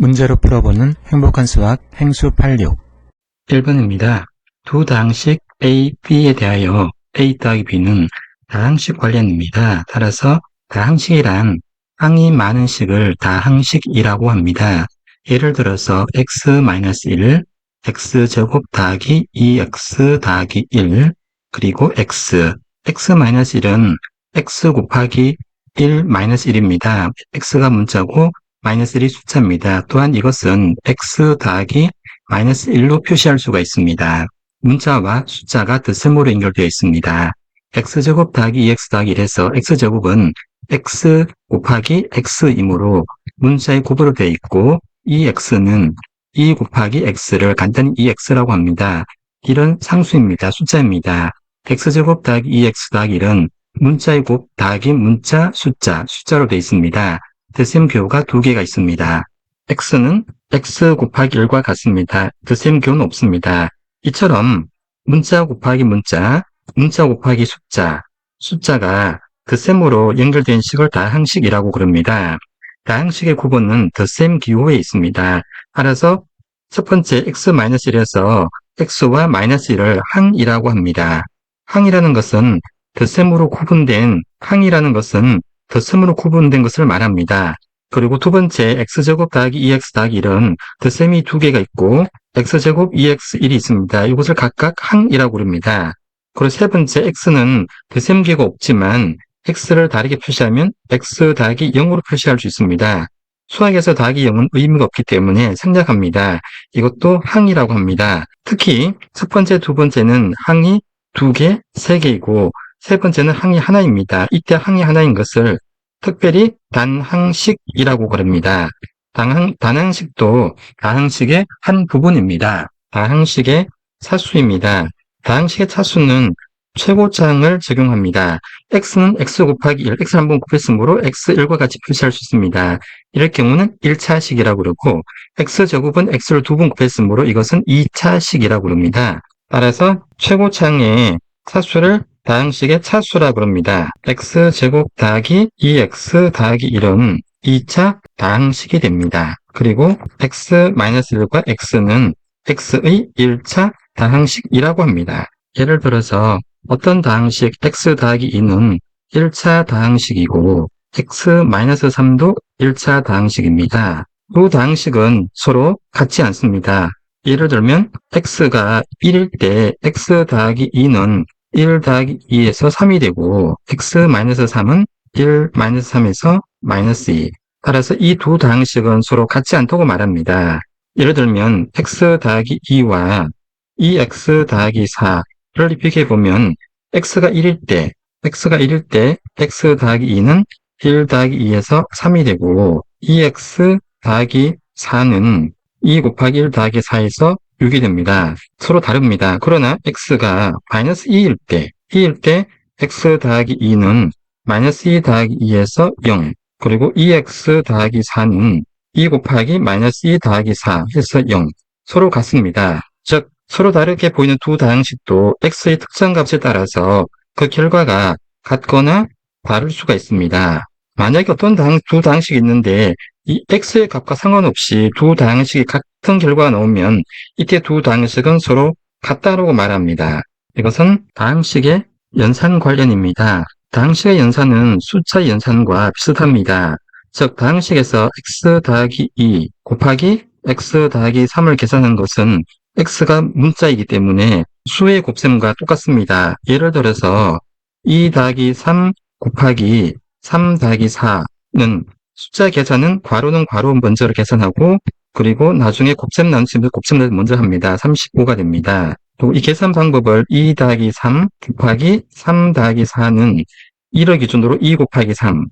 문제로 풀어보는 행복한 수학 행수 86 1번입니다. 두 다항식 A, B에 대하여 A 더하기 B는 다항식 관련입니다. 따라서 다항식이란 항이 많은 식을 다항식이라고 합니다. 예를 들어서 x-1, x제곱 더하기 2x 더하기 1, 그리고 x-1은 x 곱하기 1-1입니다. x가 문자고 -1이 숫자입니다. 또한 이것은 x 더하기 -1로 표시할 수가 있습니다. 문자와 숫자가 덧셈으로 연결되어 있습니다. x제곱 더하기 2x 더하기 1에서 x제곱은 x 곱하기 x이므로 문자의 곱으로 되어 있고 2x는 2 곱하기 x를 간단히 2x라고 합니다. 1은 상수입니다. 숫자입니다. x제곱 더하기 2x 더하기 1은 문자의 곱 더하기 문자 숫자로 되어 있습니다. 덧셈 교호가 두 개가 있습니다. x는 x 곱하기 1과 같습니다. 덧셈 교호는 없습니다. 이처럼 문자 곱하기 문자 곱하기 숫자가 덧셈으로 연결된 식을 다항식이라고 부릅니다. 다항식의 구분은 덧셈 기호에 있습니다. 따라서 첫 번째 x-1에서 x와 -1을 항이라고 합니다. 항이라는 것은 덧셈으로 구분된 것을 말합니다. 그리고 두 번째 x제곱 더하기 2x 더하기 1은 덧셈이 두 개가 있고 x제곱 2x1이 있습니다. 이것을 각각 항이라고 부릅니다. 그리고 세 번째 x는 덧셈 기호가 없지만 x를 다르게 표시하면 x 더하기 0으로 표시할 수 있습니다. 수학에서 더하기 0은 의미가 없기 때문에 생략합니다. 이것도 항이라고 합니다. 특히 첫 번째, 두 번째는 항이 두 개, 세 개이고 세 번째는 항이 하나입니다. 이때 항이 하나인 것을 특별히 단항식이라고 부릅니다. 단항식도 다항식의 한 부분입니다. 다항식의 차수입니다. 다항식의 차수는 최고차항을 적용합니다. x는 x 곱하기 1, x를 한번 곱했으므로 x1과 같이 표시할 수 있습니다. 이럴 경우는 1차식이라고 그러고 x제곱은 x를 두 번 곱했으므로 이것은 2차식이라고 부릅니다. 따라서 최고차항의 차수를 다항식의 차수라고 합니다. x제곱 더하기 2x 더하기 1은 2차 다항식이 됩니다. 그리고 x-1과 x는 x의 1차 다항식이라고 합니다. 예를 들어서 어떤 다항식 x 더하기 2는 1차 다항식이고 x-3도 1차 다항식입니다. 두 다항식은 서로 같지 않습니다. 예를 들면 x가 1일 때 x 더하기 2는 1 더하기 2에서 3이 되고 x-3은 1-3에서 -2. 따라서 이 두 다항식은 서로 같지 않다고 말합니다. 예를 들면 x 더하기 2와 2x 더하기 4를 비교해보면 x가 1일 때 x 더하기 2는 1 더하기 2에서 3이 되고 2x 더하기 4는 2 곱하기 1 더하기 4에서 6이 됩니다. 서로 다릅니다. 그러나 x가 -2일 때 x 더하기 2는 -2 더하기 2에서 0, 그리고 2x 더하기 4는 2 곱하기 -2 더하기 4에서 0, 서로 같습니다. 즉 서로 다르게 보이는 두 다항식도 x의 특성값에 따라서 그 결과가 같거나 다를 수가 있습니다. 만약에 어떤 두 다항식이 있는데 이 x의 값과 상관없이 두 다항식이 같은 결과가 나오면 이때 두 다항식은 서로 같다라고 말합니다. 이것은 다항식의 연산 관련입니다. 다항식의 연산은 숫자의 연산과 비슷합니다. 즉 다항식에서 x 더하기 2 곱하기 x 더하기 3을 계산한 것은 x가 문자이기 때문에 수의 곱셈과 똑같습니다. 예를 들어서 2 더하기 3 곱하기 3 더하기 4는 숫자 계산은 괄호는 괄호 먼저 계산하고 그리고 나중에 곱셈 나누시면 곱셈을 먼저 합니다. 35가 됩니다. 또 이 계산 방법을 2 더하기 3 곱하기 3 더하기 4는 1을 기준으로 2 곱하기 3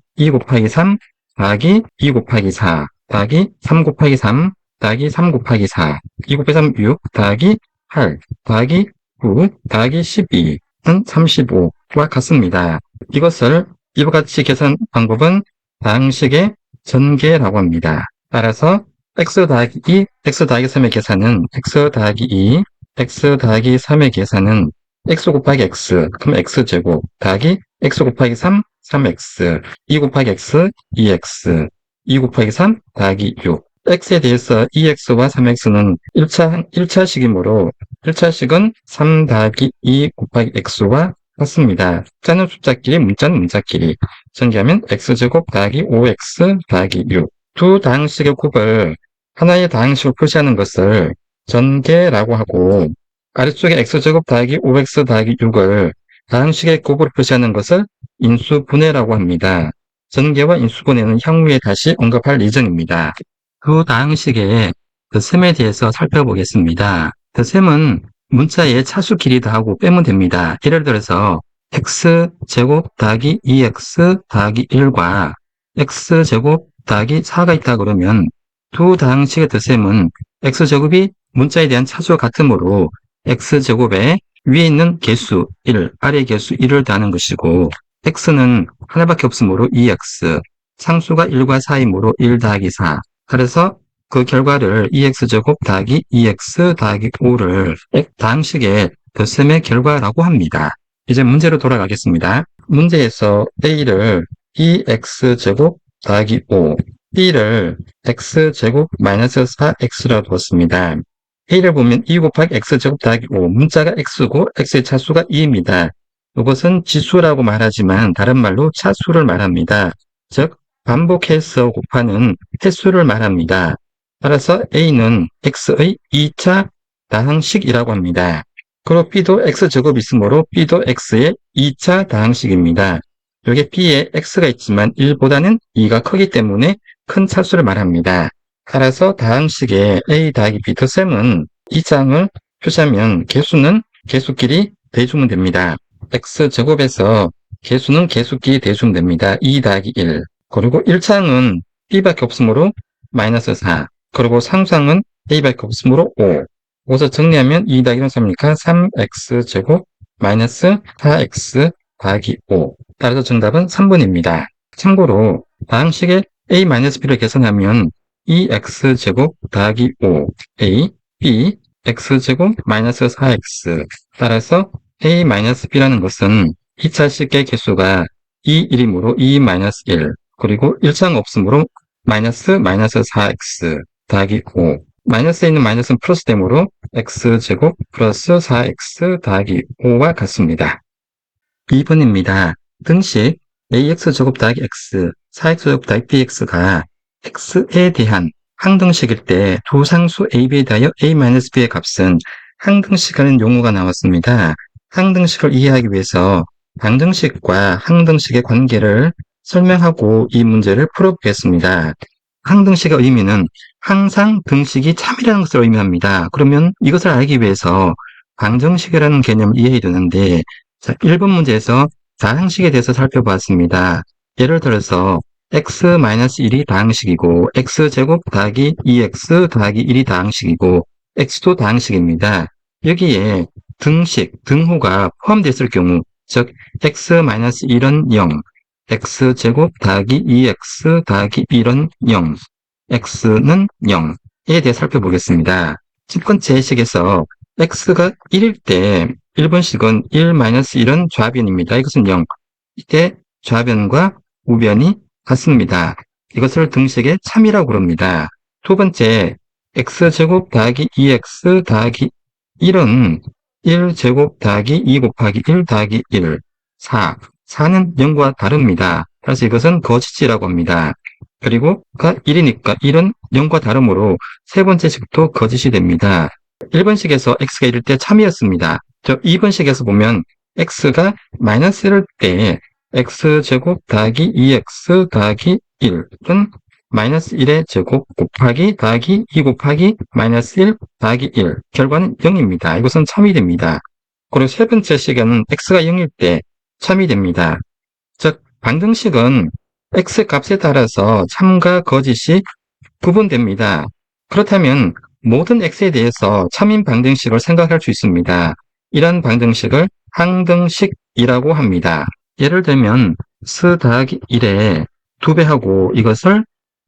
더하기 2 곱하기 4 더하기 3 곱하기 3 더하기 3 곱하기 4 2 곱하기 3 6 더하기 8 더하기 9 더하기 12는 35와 같습니다. 이것을 이와 같이 계산 방법은 다항식의 전개라고 합니다. 따라서 x 더하기 2, x 더하기 3의 계산은 x 더하기 2, x 더하기 3의 계산은 x 곱하기 x, 그럼 x제곱 더하기 x 곱하기 3, 3x, 2 곱하기 x, 2x, 2 곱하기 3 더하기 6, x에 대해서 2x와 3x는 1차식이므로 1차식은 3 더하기 2 곱하기 x와 같습니다. 숫자는 숫자끼리, 문자는 문자끼리. 전개하면 x제곱 더하기 5x 더하기 6. 두 다항식의 곱을 하나의 다항식으로 표시하는 것을 전개라고 하고, 아래쪽에 x제곱 더하기 5x 더하기 6을 다항식의 곱으로 표시하는 것을 인수분해라고 합니다. 전개와 인수분해는 향후에 다시 언급할 예정입니다. 그 다항식의 셈에 대해서 살펴보겠습니다. 셈은 문자의 차수 길이 더하고 빼면 됩니다. 예를 들어서 x제곱 더하기 2x 더하기 1과 x제곱 더하기 4가 있다 그러면 두 다항식의 셈은 x제곱이 문자에 대한 차수와 같으므로 x제곱에 위에 있는 개수 1, 아래 개수 1을 더하는 것이고, x는 하나밖에 없으므로 2x, 상수가 1과 4이므로 1 더하기 4. 그래서 그 결과를 2x제곱 더하기 2x 더하기 5를 다항식의 셈의 결과라고 합니다. 이제 문제로 돌아가겠습니다. 문제에서 a를 2x제곱 더하기 5, b를 x제곱 마이너스 4x라고 두었습니다. a를 보면 2 곱하기 x제곱 더하기 5, 문자가 x고 x의 차수가 2입니다. 이것은 지수라고 말하지만 다른 말로 차수를 말합니다. 즉 반복해서 곱하는 횟수를 말합니다. 따라서 a는 x의 2차 다항식이라고 합니다. 그리고 b도 x제곱이 있으므로 b도 x의 2차 다항식입니다. 여기 b에 x가 있지만 1보다는 2가 크기 때문에 큰 차수를 말합니다. 따라서 다항식의 a 더하기 b 셈은 이 쌍을 표시하면 개수는 개수끼리 대주면 됩니다. x제곱에서 개수는 개수끼리 대주면 됩니다. 2 더하기 1. 그리고 1창은 b밖에 없으므로 마이너스 4. 그리고 상수항은 a밖에 없으므로 5. 여기서 정리하면 2 더하기 1은 3이니까 3x제곱 마이너스 4x 더하기 5. 따라서 정답은 3번입니다. 참고로 다항식의 a-b를 계산하면 2x제곱 더하기 5, a, b, x제곱 마이너스 4x. 따라서 a-b라는 것은 2차식의 개수가 2, 1이므로 2-1, 그리고 1차가 없으므로 마이너스 4x 더하기 5. 마이너스에 있는 마이너스는 플러스 되므로 x제곱 플러스 4x 더하기 5와 같습니다. 2번입니다. 등식 ax제곱 더하기 x, 4x제곱 더하기 bx가 x에 대한 항등식일 때 두 상수 ab에 대하여 a-b의 값은 항등식이라는 용어가 나왔습니다. 항등식을 이해하기 위해서 방등식과 항등식의 관계를 설명하고 이 문제를 풀어보겠습니다. 항등식의 의미는 항상 등식이 참이라는 것을 의미합니다. 그러면 이것을 알기 위해서 방정식이라는 개념을 이해해야 되는데, 자, 1번 문제에서 다항식에 대해서 살펴보았습니다. 예를 들어서 x-1이 다항식이고 x제곱 더하기 2x 더하기 1이 다항식이고 x도 다항식입니다. 여기에 등식, 등호가 포함됐을 경우, 즉 x-1은 0, x제곱 더하기 2x 더하기 1은 0, x는 0에 대해 살펴보겠습니다. 첫 번째 식에서 x가 1일 때 1번식은 1-1은 좌변입니다. 이것은 0. 이때 좌변과 우변이 같습니다. 이것을 등식의 참이라고 부릅니다. 두 번째, x제곱 더하기 2x 더하기 1은 1제곱 더하기 2 곱하기 1 더하기 1, 4. 4는 0과 다릅니다. 그래서 이것은 거짓이라고 합니다. 그리고 1이니까 1은 0과 다르므로 세 번째 식도 거짓이 됩니다. 1번식에서 x가 1일 때 참이었습니다. 2번식에서 보면 x가 마이너스일 때 x제곱 더하기 2x 더하기 1은 마이너스 1의 제곱 곱하기 더하기 2 곱하기 마이너스 1 더하기 1. 결과는 0입니다. 이것은 참이 됩니다. 그리고 세 번째 식에는 x가 0일 때 참이 됩니다. 즉, 방정식은 x 값에 따라서 참과 거짓이 구분됩니다. 그렇다면 모든 x에 대해서 참인 방정식을 생각할 수 있습니다. 이러한 방정식을 항등식이라고 합니다. 예를 들면 스 더하기 1에 2배하고 이것을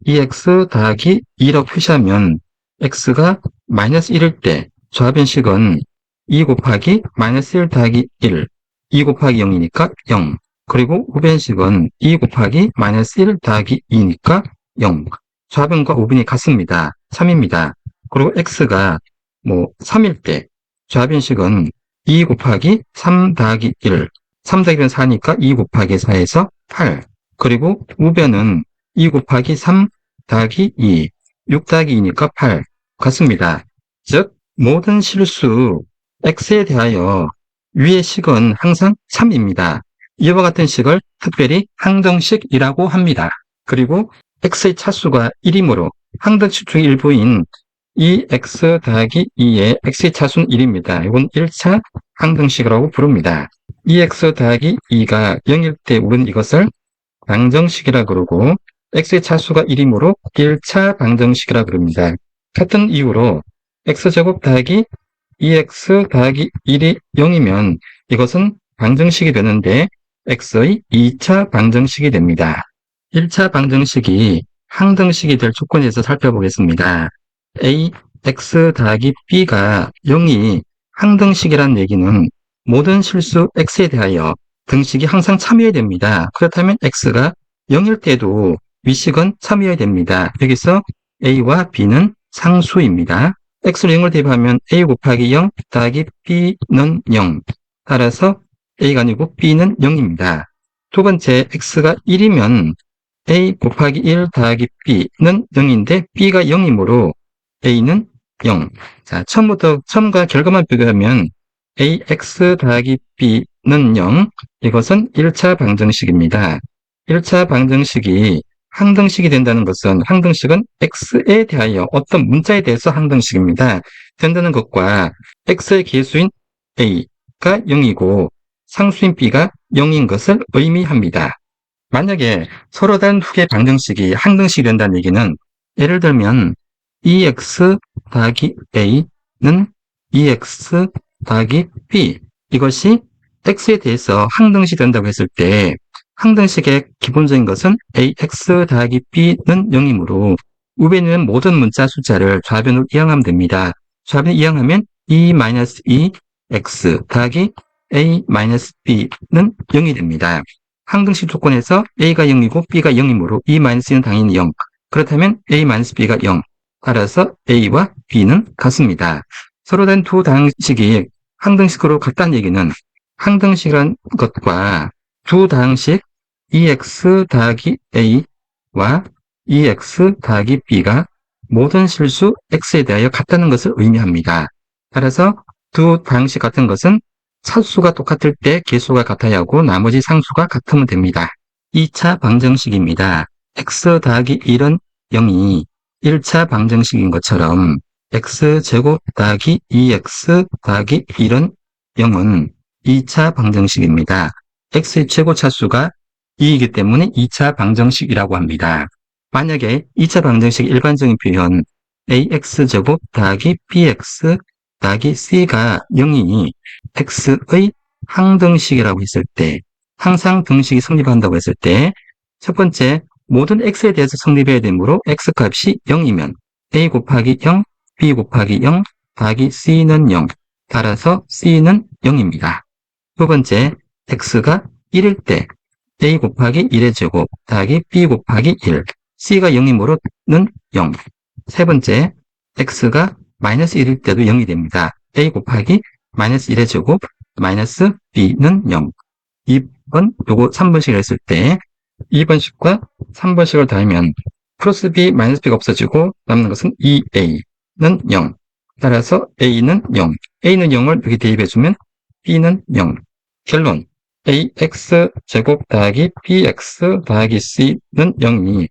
2x 더하기 2라고 표시하면 x가 마이너스 1일 때 좌변식은 2 곱하기 마이너스 1 더하기 1, 2 곱하기 0이니까 0. 그리고 우변식은 2 곱하기 마이너스 1 더하기 2니까 0. 좌변과 우변이 같습니다. 3입니다. 그리고 x가 3일 때 좌변식은 2 곱하기 3 더하기 1. 3 더하기 1은 4니까 2 곱하기 4에서 8. 그리고 우변은 2 곱하기 3 더하기 2. 6 더하기 2니까 8. 같습니다. 즉 모든 실수 x에 대하여 위의 식은 항상 3입니다. 이와 같은 식을 특별히 항등식이라고 합니다. 그리고 x의 차수가 1이므로 항등식 중의 일부인 2x 더하기 2의 x의 차수는 1입니다. 이건 1차 항등식이라고 부릅니다. 2x 더하기 2가 0일 때 우리는 이것을 방정식이라 그러고 x의 차수가 1이므로 1차 방정식이라 그럽니다. 같은 이유로 x제곱 더하기 2x 더하기 1이 0이면 이것은 방정식이 되는데 x의 2차 방정식이 됩니다. 1차 방정식이 항등식이 될 조건에 대해서 살펴보겠습니다. a, x 더하기 b가 0이 항등식이라는 얘기는 모든 실수 x에 대하여 등식이 항상 참여해야 됩니다. 그렇다면 x가 0일 때도 위식은 참여해야 됩니다. 여기서 a와 b는 상수입니다. x를 0을 대입하면 a 곱하기 0 더하기 b는 0. 따라서 a가 아니고 b는 0입니다. 두 번째 x가 1이면 a 곱하기 1 더하기 b는 0인데 b가 0이므로 a는 0. 자, 처음과 결과만 비교하면 ax 더하기 b는 0. 이것은 1차 방정식입니다. 1차 방정식이 항등식이 된다는 것은 항등식은 x에 대하여 어떤 문자에 대해서 항등식입니다. 된다는 것과 x의 개수인 a가 0이고 상수인 b가 0인 것을 의미합니다. 만약에 서로 다른 두 개의 방정식이 항등식이 된다는 얘기는 예를 들면 2x 더하기 a는 2x 더하기 b 이것이 x에 대해서 항등식이 된다고 했을 때 항등식의 기본적인 것은 ax 더하기 b는 0이므로 우변에 있는 모든 문자 숫자를 좌변으로 이항하면 됩니다. 좌변을 이항하면 2-2x 더하기 a-b는 0이 됩니다. 항등식 조건에서 a가 0이고 b가 0이므로 2-2는 당연히 0. 그렇다면 a-b가 0. 따라서 a와 b는 같습니다. 서로 다른 두 다항식이 항등식으로 같다는 얘기는 항등식이란 것과 두 다항식 2x 더하기 a와 2x 더하기 b가 모든 실수 x에 대하여 같다는 것을 의미합니다. 따라서 두 다항식 같은 것은 차수가 똑같을 때 개수가 같아야 하고 나머지 상수가 같으면 됩니다. 2차 방정식입니다. x 더하기 1은 0이 1차 방정식인 것처럼 x제곱 더하기 2x 더하기 1은 0은 2차 방정식입니다. x의 최고차수가 2이기 때문에 2차 방정식이라고 합니다. 만약에 2차 방정식의 일반적인 표현 ax제곱 더하기 bx 더하기 c가 0이 x의 항등식이라고 했을 때 항상 등식이 성립한다고 했을 때 첫 번째 모든 x에 대해서 성립해야 되므로 x값이 0이면 a 곱하기 0, b 곱하기 0 더하기 c는 0. 따라서 c는 0입니다. 두 번째 x가 1일 때 a 곱하기 1의 제곱 더하기 b 곱하기 1. c가 0이므로는 0. 세 번째 x가 마이너스 1일 때도 0이 됩니다. a 곱하기 마이너스 1의 제곱 마이너스 b는 0. 2번 요거 3번식을 했을 때 2번식과 3번식을 더하면 플러스 b 마이너스 b가 없어지고 남는 것은 2a는 0. 따라서 a는 0. a는 0을 여기 대입해주면 b는 0. 결론 ax 제곱 더하기 bx 더하기 c는 0이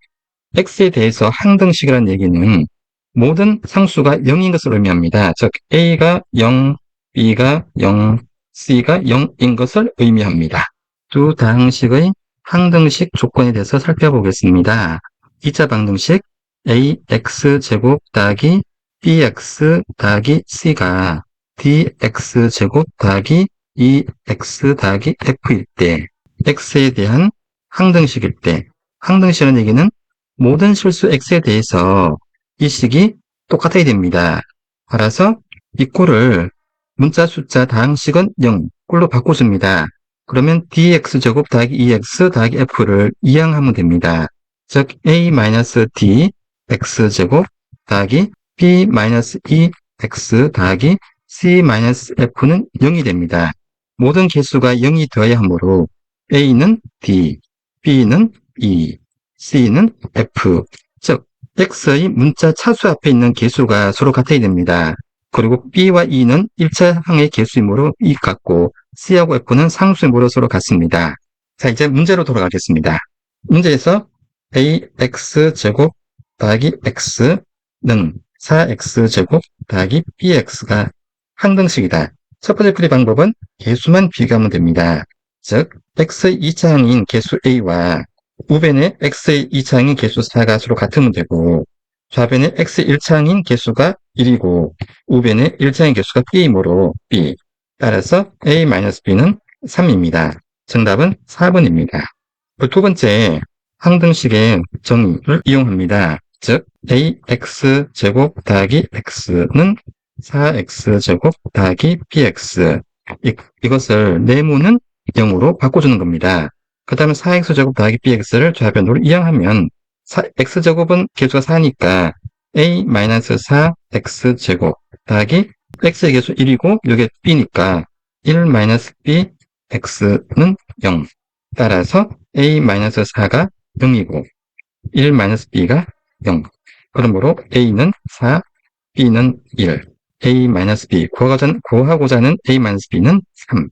x에 대해서 항등식이라는 얘기는 모든 상수가 0인 것을 의미합니다. 즉 a가 0, b가 0, c가 0인 것을 의미합니다. 두 다항식의 항등식 조건에 대해서 살펴보겠습니다. 2차 방정식 ax 제곱 더하기 bx 더하기 c가 dx제곱 더하기 2x 더하기 f일 때 x에 대한 항등식일 때 항등식이라는 얘기는 모든 실수 x에 대해서 이 식이 똑같아야 됩니다. 따라서 이 꼴을 문자 숫자 다항식은 0, 꼴로 바꿔줍니다. 그러면 dx제곱 더하기 2x 더하기 f를 이항하면 됩니다. 즉 a-d x제곱 더하기 b-2x 더하기 c-f는 0이 됩니다. 모든 개수가 0이 되어야 하므로 a는 d, b는 e, c는 f, 즉 x의 문자 차수 앞에 있는 개수가 서로 같아야 됩니다. 그리고 b와 e는 1차항의 개수이므로 이 같고 c하고 f는 상수이므로 서로 같습니다. 자, 이제 문제로 돌아가겠습니다. 문제에서 ax제곱 더하기 x는 4x제곱 더하기 bx가 항등식이다. 첫 번째 풀이 방법은 개수만 비교하면 됩니다. 즉 x의 2차항인 개수 a와 우변의 x의 2차항인 개수 4가 서로 같으면 되고 좌변의 x의 1차항인 개수가 1이고 우변의 1차항인 개수가 b이므로 b. 따라서 a-b는 3입니다. 정답은 4번입니다. 두 번째 항등식의 정의를 이용합니다. 즉 ax제곱 더하기 x는 4x제곱 더하기 bx. 이것을 네모는 0으로 바꿔주는 겁니다. 그 다음에 4x제곱 더하기 bx를 좌변으로 이항하면 x제곱은 개수가 4니까 a-4x제곱 더하기 x의 개수 1이고 이게 b니까 1-b x는 0. 따라서 a-4가 0이고 1-b가 0. 그러므로 a는 4, b는 1. a-b 구하고자 하는 a-b는 3.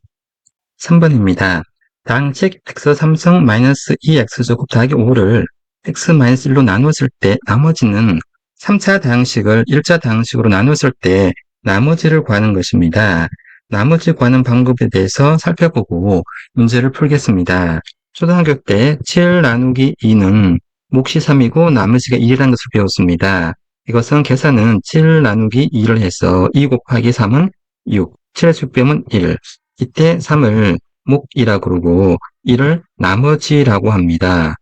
3번입니다. 다항식 x3승 -2x제곱 더하기 5를 x-1로 나누었을 때 나머지는 3차 다항식을 1차 다항식으로 나누었을 때 나머지를 구하는 것입니다. 나머지 구하는 방법에 대해서 살펴보고 문제를 풀겠습니다. 초등학교 때 7 나누기 2는 몫이 3이고 나머지가 1이라는 것을 배웠습니다. 이것은 계산은 7 나누기 2를 해서 2 곱하기 3은 6, 7에서 6 빼면 1. 이때 3을 몫이라고 그러고 1을 나머지라고 합니다.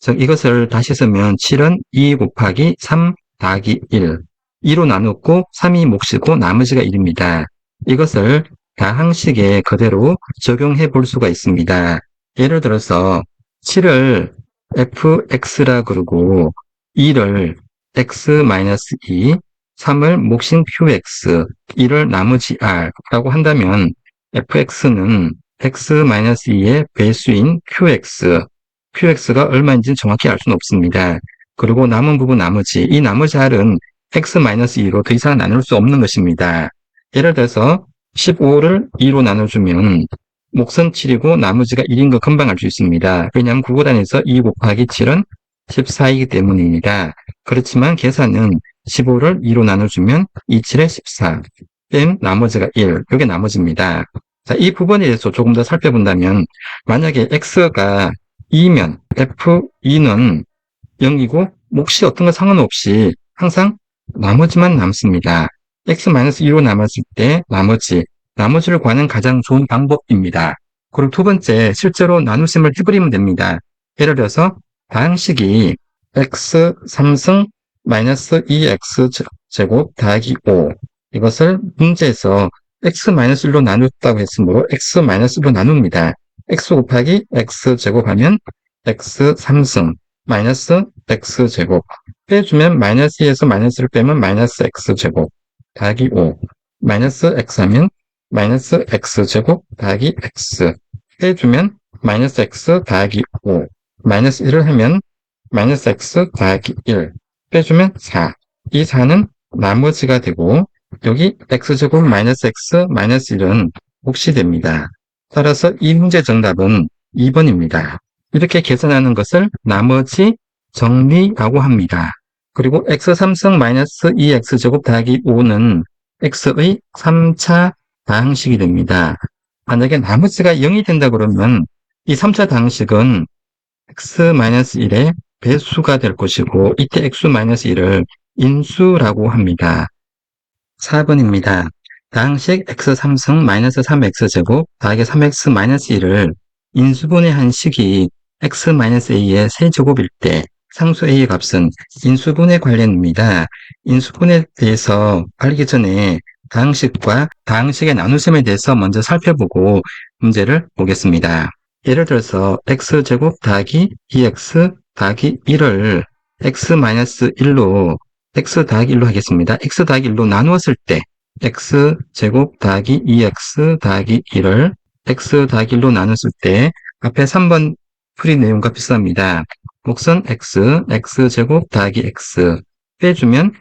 즉 이것을 다시 쓰면 7은 2 곱하기 3 더하기 1. 2로 나눴고 3이 몫이고 나머지가 1입니다. 이것을 다항식에 그대로 적용해 볼 수가 있습니다. 예를 들어서 7을 fx라 그러고 2를 x-2, 3을 몫인 qx, 1을 나머지 r라고 한다면 fx는 x-2의 배수인 qx가 얼마인지 정확히 알 수는 없습니다. 그리고 남은 부분 이 나머지 r은 x-2로 더 이상 나눌 수 없는 것입니다. 예를 들어서 15를 2로 나눠주면 몫은 7이고 나머지가 1인 거 금방 알 수 있습니다. 왜냐하면 구구단에서 2 곱하기 7은 14이기 때문입니다. 그렇지만 계산은 15를 2로 나눠주면 2, 7에 14, 뺀 나머지가 1, 이게 나머지입니다. 자, 이 부분에 대해서 조금 더 살펴본다면 만약에 x가 2면 f2는 0이고 몫이 어떤 거 상관없이 항상 나머지만 남습니다. x-2로 남았을 때 나머지를 구하는 가장 좋은 방법입니다. 그리고 두 번째, 실제로 나눗셈을 해버리면 됩니다. 예를 들어서 다항식이 x3승 -2x제곱 더하기 5. 이것을 문제에서 x-1로 나눴다고 했으므로 x-1로 나눕니다. x 곱하기 x제곱하면 x3승 x제곱 빼주면 -2에서 -를 빼면 -x제곱 더하기 5 -x하면 -x제곱 더하기 x 빼주면 -x 더하기 5 -1을 하면 -x 더하기 1 빼주면 4. 이 4는 나머지가 되고 여기 x제곱 -x -1은 몫이 됩니다. 따라서 이 문제 정답은 2번입니다. 이렇게 계산하는 것을 나머지 정리라고 합니다. 그리고 x3승 -2x제곱 더하기 5는 x의 3차 다항식이 됩니다. 만약에 나머지가 0이 된다 그러면 이 3차 다항식은 x-1의 배수가 될 것이고 이때 x-1을 인수라고 합니다. 4번입니다. 다항식 x3승 -3x제곱 더하기 3x-1을 인수분해한 식이 x-a의 세제곱일 때 상수 a의 값은 인수분해 관련입니다. 인수분해에 대해서 알기 전에 다항식과 다항식의 나눗셈에 대해서 먼저 살펴보고 문제를 보겠습니다. 예를 들어서 x제곱 더하기 2x 더하기 1을 x-1로 x 더하기 1로 하겠습니다. x 더하기 1로 나누었을 때 x제곱 더하기 2x 더하기 1을 x 더하기 1로 나눴을 때 앞에 3번 풀이 내용과 비슷합니다. 몫은 x제곱 더하기 x 빼주면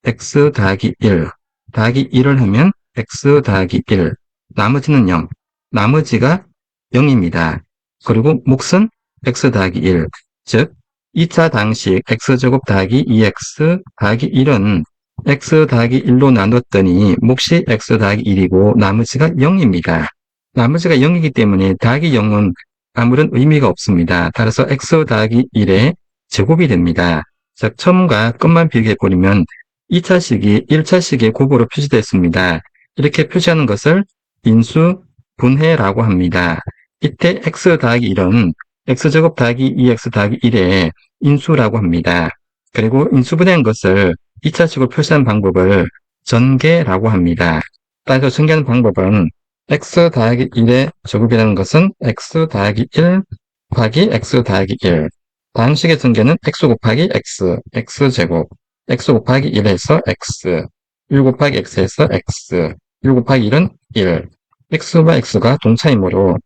x 더하기 1 더하기 1을 하면 x 더하기 1 나머지는 0 나머지가 0입니다. 그리고 몫은 x 더하기 1 즉 2차 방식 x제곱 더하기 2x 더하기 1은 x 더하기 1로 나눴더니 몫이 x 더하기 1이고 나머지가 0입니다. 나머지가 0이기 때문에 더하기 0은 아무런 의미가 없습니다. 따라서 x 더하기 1의 제곱이 됩니다. 즉 처음과 끝만 비교해버리면 2차식이 1차식의 곱으로 표시됐습니다. 이렇게 표시하는 것을 인수 분해라고 합니다. 이때 x 더하기 1은 x제곱 더하기 2x 더하기 1의 인수라고 합니다. 그리고 인수분해한 것을 2차식으로 표시한 방법을 전개라고 합니다. 따라서 전개하는 방법은 x 더하기 1의 제곱이라는 것은 x 더하기 1 곱하기 x 더하기 1 방식의 전개는 x 곱하기 x, x제곱 x 곱하기 1에서 x 1 곱하기 x에서 x 1 곱하기 1은 1 x와 x가 동차이므로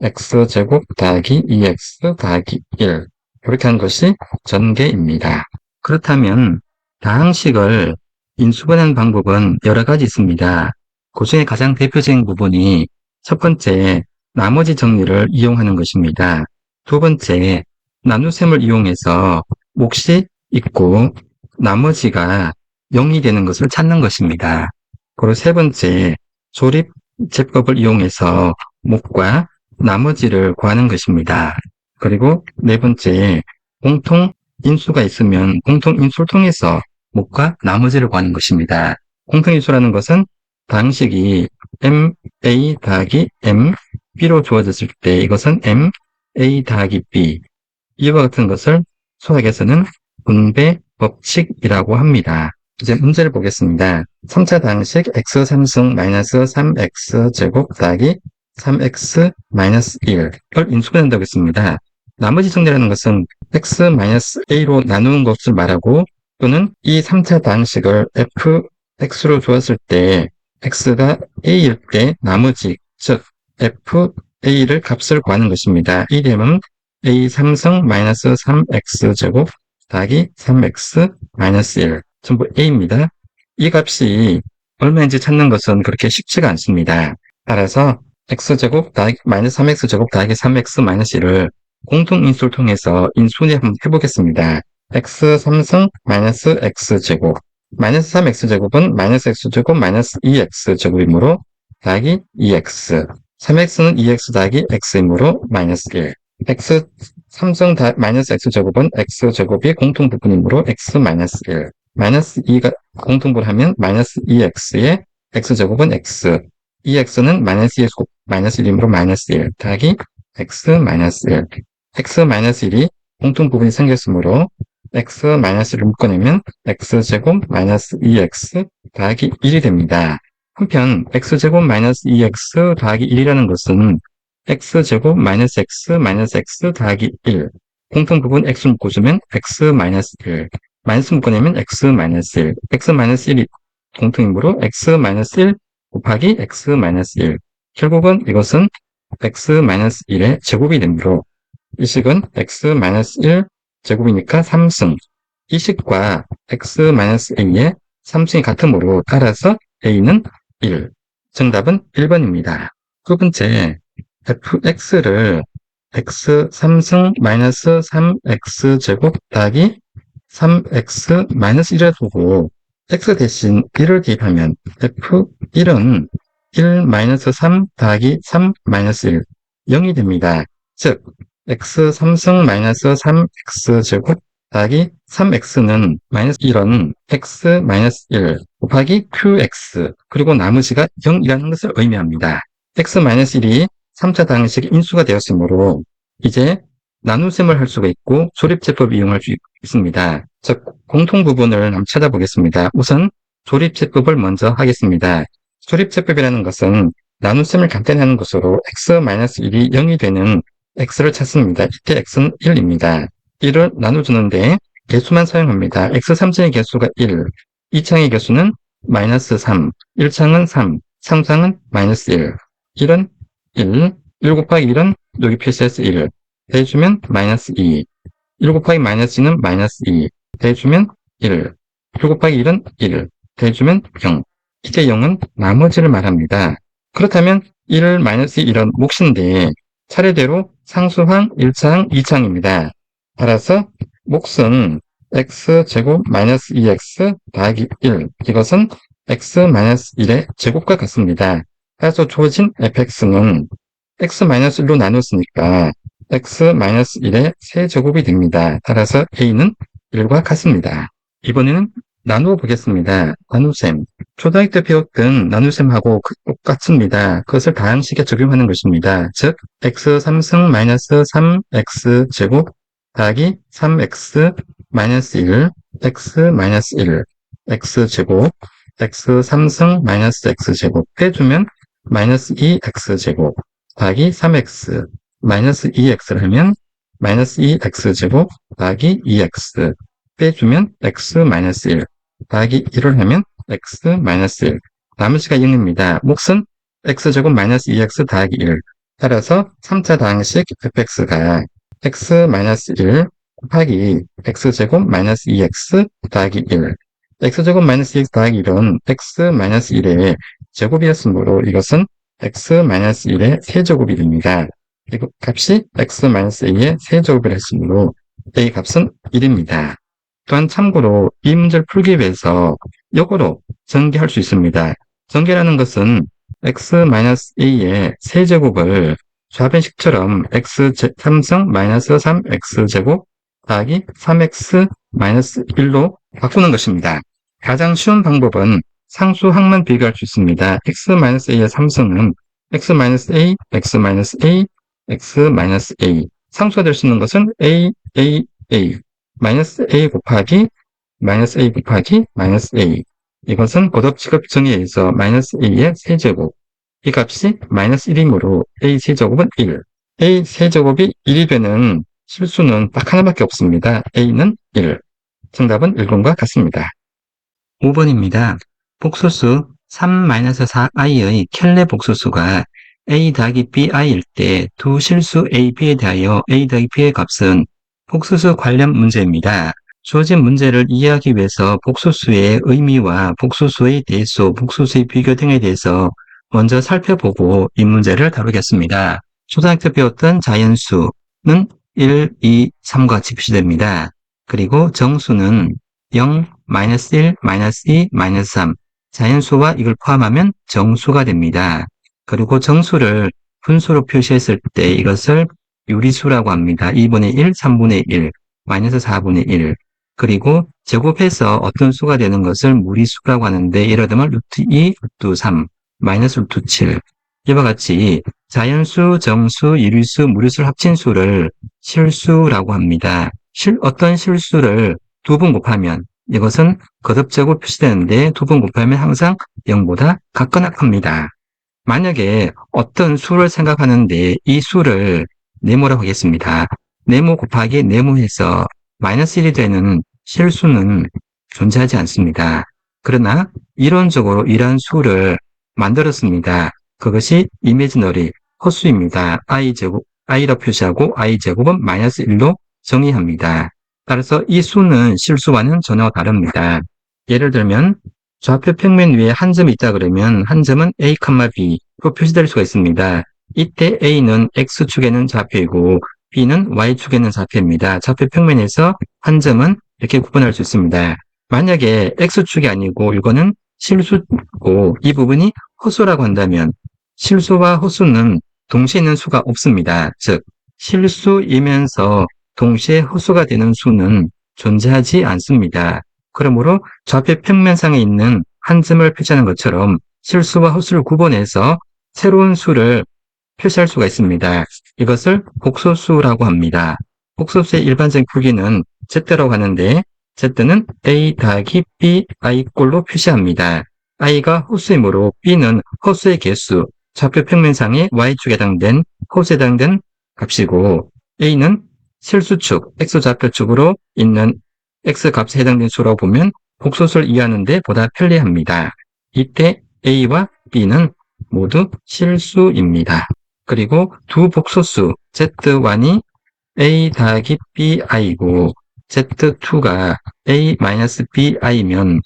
x제곱 더하기 2x 더하기 1 이렇게 하는 것이 전개입니다. 그렇다면 다항식을 인수분해하는 방법은 여러 가지 있습니다. 그 중에 가장 대표적인 부분이 첫 번째, 나머지 정리를 이용하는 것입니다. 두 번째, 나눗셈을 이용해서 몫이 있고 나머지가 0이 되는 것을 찾는 것입니다. 그리고 세 번째, 조립제법을 이용해서 몫과 나머지를 구하는 것입니다. 그리고 네 번째, 공통인수가 있으면 공통인수를 통해서 몫과 나머지를 구하는 것입니다. 공통인수라는 것은 방식이 MA 더하기 MB로 주어졌을 때 이것은 MA 더하기 B 이와 같은 것을 수학에서는 분배 법칙이라고 합니다. 이제 문제를 보겠습니다. 3차 방식 x3승 마이너스 3x제곱 더하기 3x 마이너스 1을 인수분해한다고 했습니다. 나머지 정리라는 것은 x-a로 나누는 것을 말하고 또는 이 3차 방식을 fx로 주었을 때 x가 a일 때 나머지 즉 fa를 값을 구하는 것입니다. 이 되면 a3승 마이너스 3x제곱 더하기 3x 마이너스 1 전부 a입니다. 이 값이 얼마인지 찾는 것은 그렇게 쉽지가 않습니다. 따라서 x제곱 더하기 마이너스 3x제곱 더하기 3x 마이너스 1을 공통인수를 통해서 인수분해 한번 해보겠습니다. x3승 마이너스 x제곱 마이너스 3x제곱은 마이너스 x제곱 마이너스 2x제곱이므로 더하기 2x 3x는 2x 더하기 x이므로 마이너스 1 x3승 마이너스 x제곱은 x제곱이 공통부분이므로 x 마이너스 1 마이너스 2가 공통분하면 마이너스 2x의 x제곱은 x 2x는 마이너스 2의 마이너스 1이므로 마이너스 1 더하기 x 마이너스 1 x 마이너스 1이 공통부분이 생겼으므로 x 마이너스 1을 묶어내면 x제곱 마이너스 2x 더하기 1이 됩니다. 한편 x제곱 마이너스 2x 더하기 1이라는 것은 x제곱 마이너스 x 더하기 1 공통부분 x를 묶어주면 x 마이너스 1 마이너스 묶어내면 x 마이너스 1 x 마이너스 1이 공통이므로 x 마이너스 1 곱하기 x 마이너스 1 결국은 이것은 x 마이너스 1의 제곱이 되므로 이 식은 x 마이너스 1 제곱이니까 3승 이 식과 x 마이너스 a의 3승이 같으므로 따라서 a는 1 정답은 1번입니다. 두 번째 fx를 x 3승 마이너스 3x 제곱 더하기 3x 마이너스 1에 두고 x 대신 1을 대입하면 f1은 1 마이너스 3 더하기 3 마이너스 1 0이 됩니다. 즉 x 3승 마이너스 3x 제곱 더하기 3x는 마이너스 1은 x 마이너스 1 곱하기 qx 그리고 나머지가 0이라는 것을 의미합니다. x 마이너스 1이 3차 방식의 인수가 되었으므로 이제 나눗셈을 할 수가 있고 조립제법을 이용할 수 있습니다. 즉 공통부분을 한번 찾아보겠습니다. 우선 조립제법을 먼저 하겠습니다. 조립제법이라는 것은 나눗셈을 간단히 하는 것으로 x-1이 0이 되는 x를 찾습니다. 이때 x는 1입니다. 1을 나눠주는데 개수만 사용합니다. x3층의 개수가 1, 2창의 개수는 마이너스 3, 1창은 3, 3창은 마이너스 1, 1은 1, 1 곱하기 1은 여기 표시해서 1, 대주면 마이너스 2, 1 곱하기 마이너스 2는 마이너스 2, 대주면 1, 1 곱하기 1은 1, 대주면 0. 이제 0은 나머지를 말합니다. 그렇다면 1, 마이너스 1은 몫인데 차례대로 상수항 1창, 2창입니다. 따라서 몫은 x제곱 마이너스 2x 더하기 1. 이것은 x 마이너스 1의 제곱과 같습니다. 따라서 주어진 fx는 x 마이너스 1로 나눴으니까 x 마이너스 1의 세제곱이 됩니다. 따라서 a는 1과 같습니다. 이번에는 나누어 보겠습니다. 나눗셈. 초등학교 때 배웠던 나눗셈하고 똑같습니다. 그것을 다항식에 적용하는 것입니다. 즉 x 3승 마이너스 3x 제곱 더하기 3x 마이너스 1, x 마이너스 1, x 제곱, x 3승 마이너스 x 제곱 빼주면 마이너스 2x 제곱 더하기 3x 마이너스 2x를 하면 마이너스 2x 제곱 더하기 2x 빼주면 x 마이너스 1 더하기 1을 하면 x 마이너스 1 나머지가 0입니다. 몫은 x 제곱 마이너스 2x 더하기 1 따라서 3차 다항식 fx가 x 마이너스 1 곱하기 x제곱 마이너스 2x 더하기 1 x제곱 마이너스 2x 더하기 1은 x 마이너스 1의 제곱이었으므로 이것은 x 마이너스 1의 세제곱이 됩니다. 그리고 값이 x 마이너스 a의 세제곱을 했으므로 a 값은 1입니다. 또한 참고로 이 문제를 풀기 위해서 역으로 전개할 수 있습니다. 전개라는 것은 x 마이너스 a의 세제곱을 좌변식처럼 x 3승 마이너스 3x제곱 더하기 3x 마이너스 1로 바꾸는 것입니다. 가장 쉬운 방법은 상수항만 비교할 수 있습니다. x 마이너스 a의 3승은 x 마이너스 a, x 마이너스 a, x 마이너스 a. 상수가 될 수 있는 것은 a, a, a. 마이너스 a 곱하기 마이너스 a 곱하기 마이너스 a. 이것은 고덕지급 정의에 의해서 마이너스 a의 세제곱. 이 값이 마이너스 1이므로 a 세제곱은 1. a 세제곱이 1이 되는 실수는 딱 하나밖에 없습니다. a는 1. 정답은 1번과 같습니다. 5번입니다. 복소수 3-4i의 켈레 복소수가 a 더하기 bi일 때 두 실수 a, b에 대하여 a 더하기 b의 값은 복소수 관련 문제입니다. 주어진 문제를 이해하기 위해서 복소수의 의미와 복소수의 대수, 복소수의 비교 등에 대해서 먼저 살펴보고 이 문제를 다루겠습니다. 초등학교 때 배웠던 자연수는 1, 2, 3과 같이 표시됩니다. 그리고 정수는 0, 마이너스 1, 마이너스 2, 마이너스 3. 자연수와 이걸 포함하면 정수가 됩니다. 그리고 정수를 분수로 표시했을 때 이것을 유리수라고 합니다. 2분의 1, 3분의 1, 마이너스 4분의 1. 그리고 제곱해서 어떤 수가 되는 것을 무리수라고 하는데 예를 들면 루트 2, 루트 3, 마이너스 루트 7. 이와 같이 자연수, 정수, 유리수, 무리수를 합친 수를 실수라고 합니다. 어떤 실수를 두 번 곱하면 이것은 거듭제곱 표시되는데 두 번 곱하면 항상 0보다 같거나 합니다. 만약에 어떤 수를 생각하는데 이 수를 네모라고 하겠습니다. 네모 곱하기 네모해서 마이너스 1이 되는 실수는 존재하지 않습니다. 그러나 이론적으로 이러한 수를 만들었습니다. 그것이 이미지너리 헛수입니다. i로 표시하고 i제곱은 마이너스 1로 정의합니다. 따라서 이 수는 실수와는 전혀 다릅니다. 예를 들면 좌표 평면 위에 한 점이 있다 그러면 한 점은 a, b로 표시될 수가 있습니다. 이때 a는 x축에는 좌표이고 b는 y축에는 좌표입니다. 좌표 평면에서 한 점은 이렇게 구분할 수 있습니다. 만약에 x축이 아니고 이거는 실수고 이 부분이 허수라고 한다면 실수와 허수는 동시에 있는 수가 없습니다. 즉 실수이면서 동시에 허수가 되는 수는 존재하지 않습니다. 그러므로 좌표 평면상에 있는 한 점을 표시하는 것처럼 실수와 허수를 구분해서 새로운 수를 표시할 수가 있습니다. 이것을 복소수라고 합니다. 복소수의 일반적인 크기는 z라고 하는데 z는 a 더하기 b i 꼴로 표시합니다. i가 허수이므로 b는 허수의 개수, 좌표 평면상의 y축에 해당된 허수에 해당된 값이고 a는 실수축, x좌표축으로 있는 x 값에 해당되는 수라고 보면 복소수를 이해하는 데 보다 편리합니다. 이때 a와 b는 모두 실수입니다. 그리고 두 복소수 z1이 a 더하기 bi고 z2가 a-bi면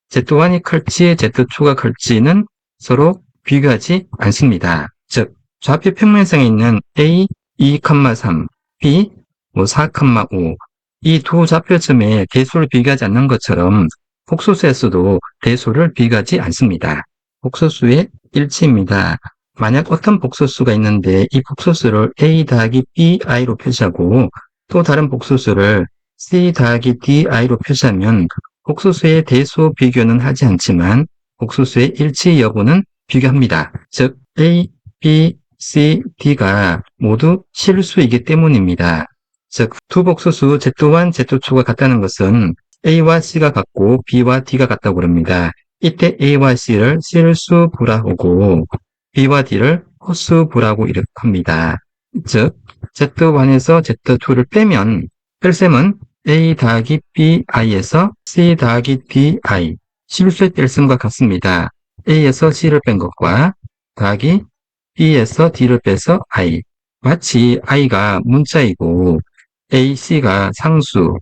z1이 클지 z2가 클지는 서로 비교하지 않습니다. 즉 좌표 평면상에 있는 a 2,3, b 4,5 이 두 좌표점의 대수를 비교하지 않는 것처럼 복소수에서도 대수를 비교하지 않습니다. 복소수의 일치입니다. 만약 어떤 복소수가 있는데 이 복소수를 a 더하기 bi로 표시하고 또 다른 복소수를 c 더하기 di로 표시하면 복소수의 대수 비교는 하지 않지만 복소수의 일치 여부는 비교합니다. 즉 a, b, c, d가 모두 실수이기 때문입니다. 즉 두 복소수 z1, z2가 같다는 것은 a와 c가 같고 b와 d가 같다고 그럽니다. 이때 a와 c를 실수부라고 b와 d를 허수부라고 이렇게 합니다. 즉 z1에서 z2를 빼면 뺄셈은 a 더하기 bi에서 c 더하기 di 실수의 뺄셈과 같습니다. a에서 c를 뺀 것과 더하기 b에서 d를 빼서 i 마치 i가 문자이고 a, c가 상수,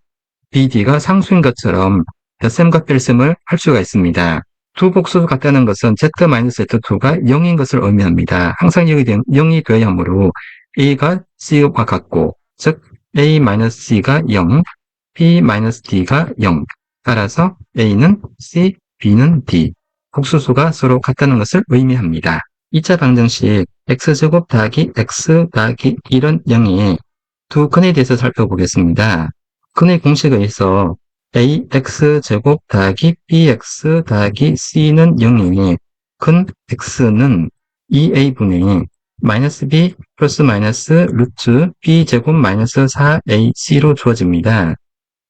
b, d가 상수인 것처럼 덧셈과 뺄셈을 할 수가 있습니다. 두 복수가 같다는 것은 z-z2가 0인 것을 의미합니다. 항상 0이 되어야 하므로 a가 c와 같고 즉 a-c가 0, b-d가 0 따라서 a는 c, b는 d 복수수가 서로 같다는 것을 의미합니다. 2차 방정식 x제곱 더하기 x 더하기 1은 0이 두 근에 대해서 살펴보겠습니다. 근의 공식에 의해서 ax제곱 더하기 bx 더하기 c는 0이니 근 x는 2a분의 마이너스 b 플러스 마이너스 루트 b제곱 마이너스 4ac로 주어집니다.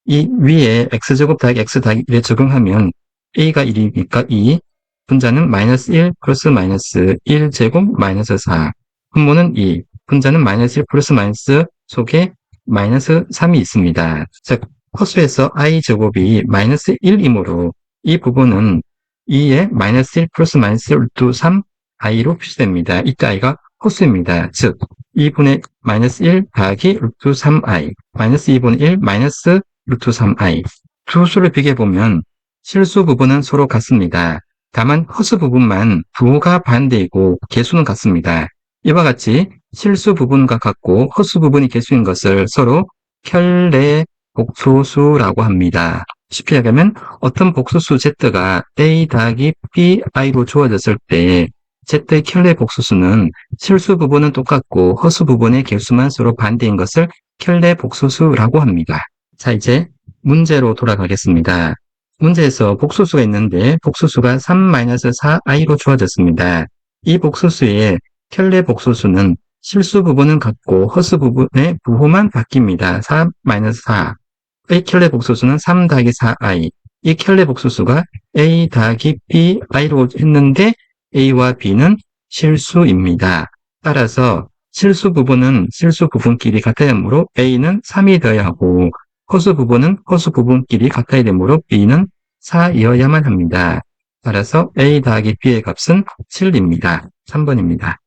이 위에 x제곱 더하기 x 더하기 1에 적용하면 a가 1이니까 2, 분자는 마이너스 1 플러스 마이너스 1제곱 마이너스 4, 분모는 2, 분자는 마이너스 1 플러스 마이너스 속에 마이너스 3이 있습니다. 즉 허수에서 i제곱이 마이너스 1이므로 이 부분은 2에 마이너스 1 플러스 마이너스 루트 3i로 표시됩니다. 이때 i가 허수입니다. 즉 2분의 마이너스 1 더하기 루트 3i 마이너스 2분의 1 마이너스 루트 3i 두 수를 비교해보면 실수 부분은 서로 같습니다. 다만 허수 부분만 부호가 반대이고 개수는 같습니다. 이와 같이 실수 부분과 같고 허수 부분이 개수인 것을 서로 켤레 복소수라고 합니다. 쉽게 얘기하면 어떤 복소수 z가 a 더하기 bi로 주어졌을 때 z의 켤레 복소수는 실수 부분은 똑같고 허수 부분의 개수만 서로 반대인 것을 켤레 복소수라고 합니다. 자, 이제 문제로 돌아가겠습니다. 문제에서 복소수가 있는데 복소수가 3-4i로 주어졌습니다. 이 복소수의 켤레 복소수는 실수 부분은 같고 허수 부분의 부호만 바뀝니다. 4-4의 켤레 복소수는 3 더하기 4i 이 켤레 복소수가 a 더하기 bi로 했는데 a와 b는 실수입니다. 따라서 실수 부분은 실수 부분끼리 같아야 하므로 a는 3이 되어야 하고 허수 부분은 허수 부분끼리 같아야 되므로 b는 4이어야만 합니다. 따라서 a 더하기 b의 값은 7입니다. 3번입니다.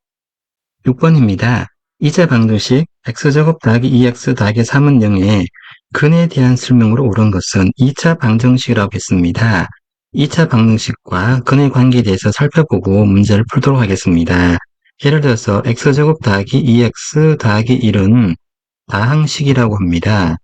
6번입니다. 2차 방정식 x제곱 더하기 2x 더하기 3은 0에 근에 대한 설명으로 옳은 것은 2차 방정식이라고 했습니다. 2차 방정식과 근의 관계에 대해서 살펴보고 문제를 풀도록 하겠습니다. 예를 들어서 x제곱 더하기 2x 더하기 1은 다항식이라고 합니다.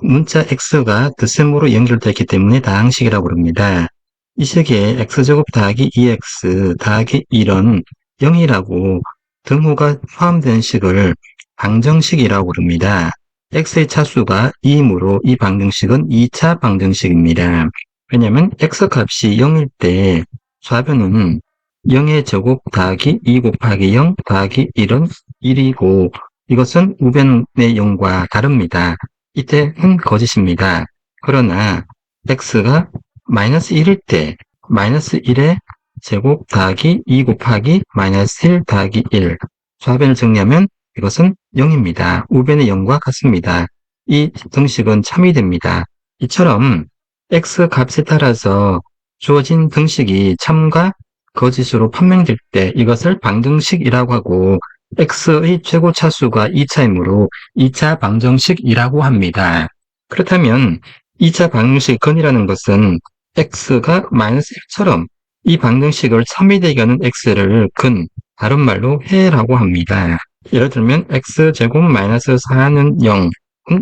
문자 x가 덧셈으로 연결되어 있기 때문에 다항식이라고 합니다. 이 식에 x제곱 더하기 2x 더하기 1은 0이라고 등호가 포함된 식을 방정식이라고 합니다. x의 차수가 2이므로 이 방정식은 2차 방정식입니다. 왜냐하면 x값이 0일 때 좌변은 0의 제곱 더하기 2 곱하기 0 더하기 1은 1이고 이것은 우변의 0과 다릅니다. 이때는 거짓입니다. 그러나 x가 마이너스 1일 때 마이너스 1의 제곱 더하기 2 곱하기 마이너스 1 더하기 1 좌변을 정리하면 이것은 0입니다. 우변의 0과 같습니다. 이 등식은 참이 됩니다. 이처럼 x 값에 따라서 주어진 등식이 참과 거짓으로 판명될 때 이것을 방정식이라고 하고 x의 최고 차수가 2차이므로 2차 방정식이라고 합니다. 그렇다면 2차 방정식 근이라는 것은 x가 마이너스 1처럼 이 방정식을 첨예되게 하는 x를 근, 다른 말로 해라고 합니다. 예를 들면 x제곱 마이너스 4는 0은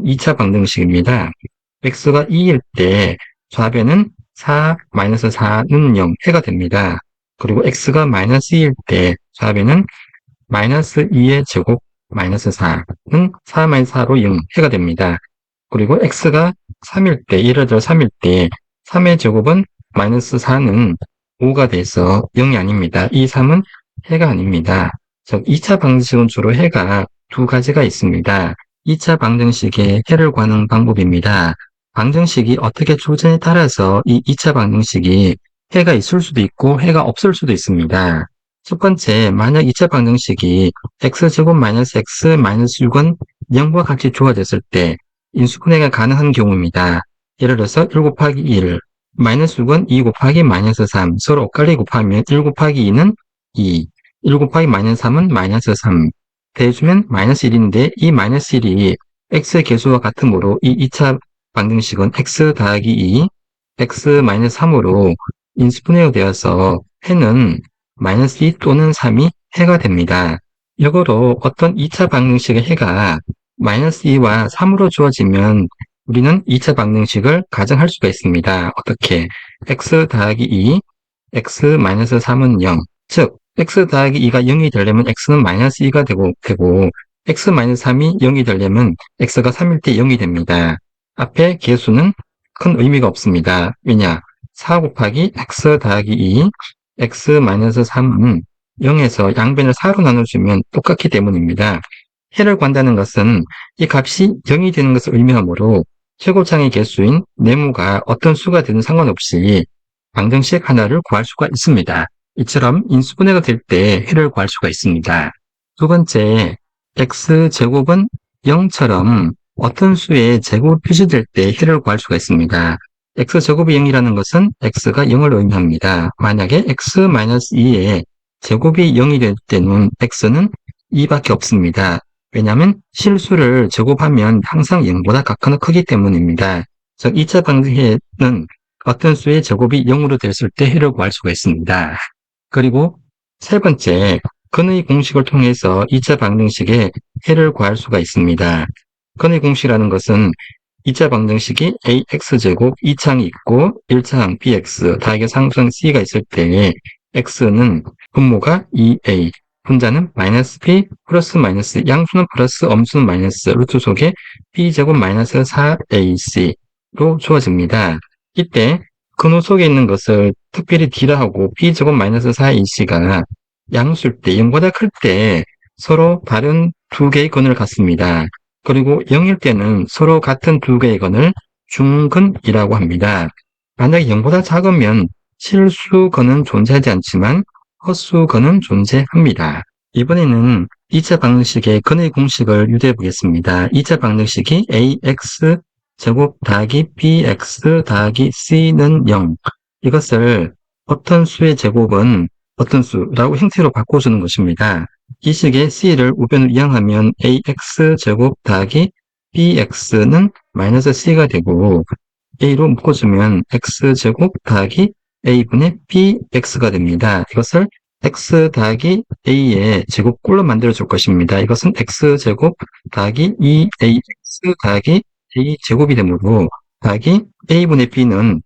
2차 방정식입니다. x가 2일 때 좌변은 4 마이너스 4는 0 해가 됩니다. 그리고 x가 마이너스 2일 때 좌변은 마이너스 2의 제곱 마이너스 4는 4 마이너스 4로 0 해가 됩니다. 그리고 x가 3일 때, 예를 들어 3일 때 3의 제곱은 마이너스 4는 5가 돼서 0이 아닙니다. 이 3은 해가 아닙니다. 즉 2차 방정식은 주로 해가 두 가지가 있습니다. 2차 방정식의 해를 구하는 방법입니다. 방정식이 어떻게 출제에 따라서 이 2차 방정식이 해가 있을 수도 있고 해가 없을 수도 있습니다. 첫 번째, 만약 2차 방정식이 x제곱 마이너스 x 마이너스 6은 0과 같이 주어졌을 때 인수분해가 가능한 경우입니다. 예를 들어서 1 곱하기 1, 마이너스 6은 2 곱하기 마이너스 3, 서로 엇갈리 곱하면 1 곱하기 2는 2, 1 곱하기 마이너스 3은 마이너스 3, 대해주면 마이너스 1인데 이 마이너스 1이 x의 개수와 같으므로 이 2차 방정식은 x 더하기 2, x 마이너스 3으로 인수분해가 되어서 해는 마이너스 2 또는 3이 해가 됩니다. 역으로 어떤 2차 방정식의 해가 마이너스 2와 3으로 주어지면 우리는 2차 방정식을 가정할 수가 있습니다. 어떻게? x 더하기 2, x 마이너스 3은 0. 즉, x 더하기 2가 0이 되려면 x는 마이너스 2가 되고 x 마이너스 3이 0이 되려면 x가 3일 때 0이 됩니다. 앞에 개수는 큰 의미가 없습니다. 왜냐? 4 곱하기 x 더하기 2, x 마이너스 3은 0에서 양변을 4로 나눠주면 똑같기 때문입니다. 해를 구한다는 것은 이 값이 0이 되는 것을 의미하므로 최고창의 개수인 네모가 어떤 수가 되든 상관없이 방정식 하나를 구할 수가 있습니다. 이처럼 인수분해가 될 때 해를 구할 수가 있습니다. 두 번째, x제곱은 0처럼 어떤 수의 제곱이 표시될 때 해를 구할 수가 있습니다. x제곱이 0이라는 것은 x가 0을 의미합니다. 만약에 x-2의 제곱이 0이 될 때는 x는 2밖에 없습니다. 왜냐하면 실수를 제곱하면 항상 0보다 각하는 크기 때문입니다. 즉 2차 방정식에는 어떤 수의 제곱이 0으로 됐을 때 해를 구할 수가 있습니다. 그리고 세 번째, 근의 공식을 통해서 2차 방정식의 해를 구할 수가 있습니다. 근의 공식이라는 것은 2차 방정식이 ax제곱 2창이 있고 1창 bx 더하기 상수항 c가 있을 때 x는 분모가 2a, 분자는 마이너스 b 플러스 마이너스, 양수는 플러스 엄수는 마이너스, 루트 속에 b제곱 마이너스 4ac로 주어집니다. 이때 근호 속에 있는 것을 특별히 d라 하고 b제곱 마이너스 4ac가 양수일 때 0보다 클 때 서로 다른 두 개의 근을 갖습니다. 그리고 0일 때는 서로 같은 두 개의 근을 중근이라고 합니다. 만약에 0보다 작으면 실수근은 존재하지 않지만 헛수근은 존재합니다. 이번에는 2차 방정식의 근의 공식을 유도해 보겠습니다. 2차 방정식이 ax 제곱 더하기 bx 더하기 c는 0. 이것을 어떤 수의 제곱은 어떤 수라고 형태로 바꿔주는 것입니다. 이 식의 c를 우변으로 이항하면 ax 제곱 더하기 bx는 마이너스 c가 되고 a로 묶어주면 x 제곱 더하기 a분의 bx가 됩니다. 이것을 x 더하기 a의 제곱꼴로 만들어 줄 것입니다. 이것은 x 제곱 더하기 2ax 더하기 a 제곱이 되므로 더하기 a분의 b는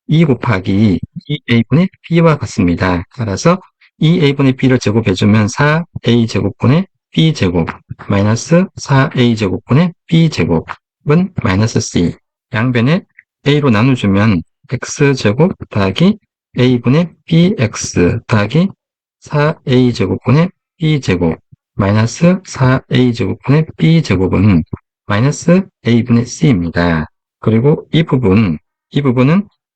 2 곱하기 2a분의 b와 같습니다. 따라서 2a분의 b를 제곱해주면 4a 제곱분의 b제곱 마이너스 4a 제곱분의 b제곱은 마이너스 c. 양변에 a로 나눠주면 x제곱 더하기 a분의 bx 더하기 4a 제곱분의 b제곱 마이너스 4a 제곱분의 b제곱은 마이너스 a분의 c입니다. 그리고 이 부분은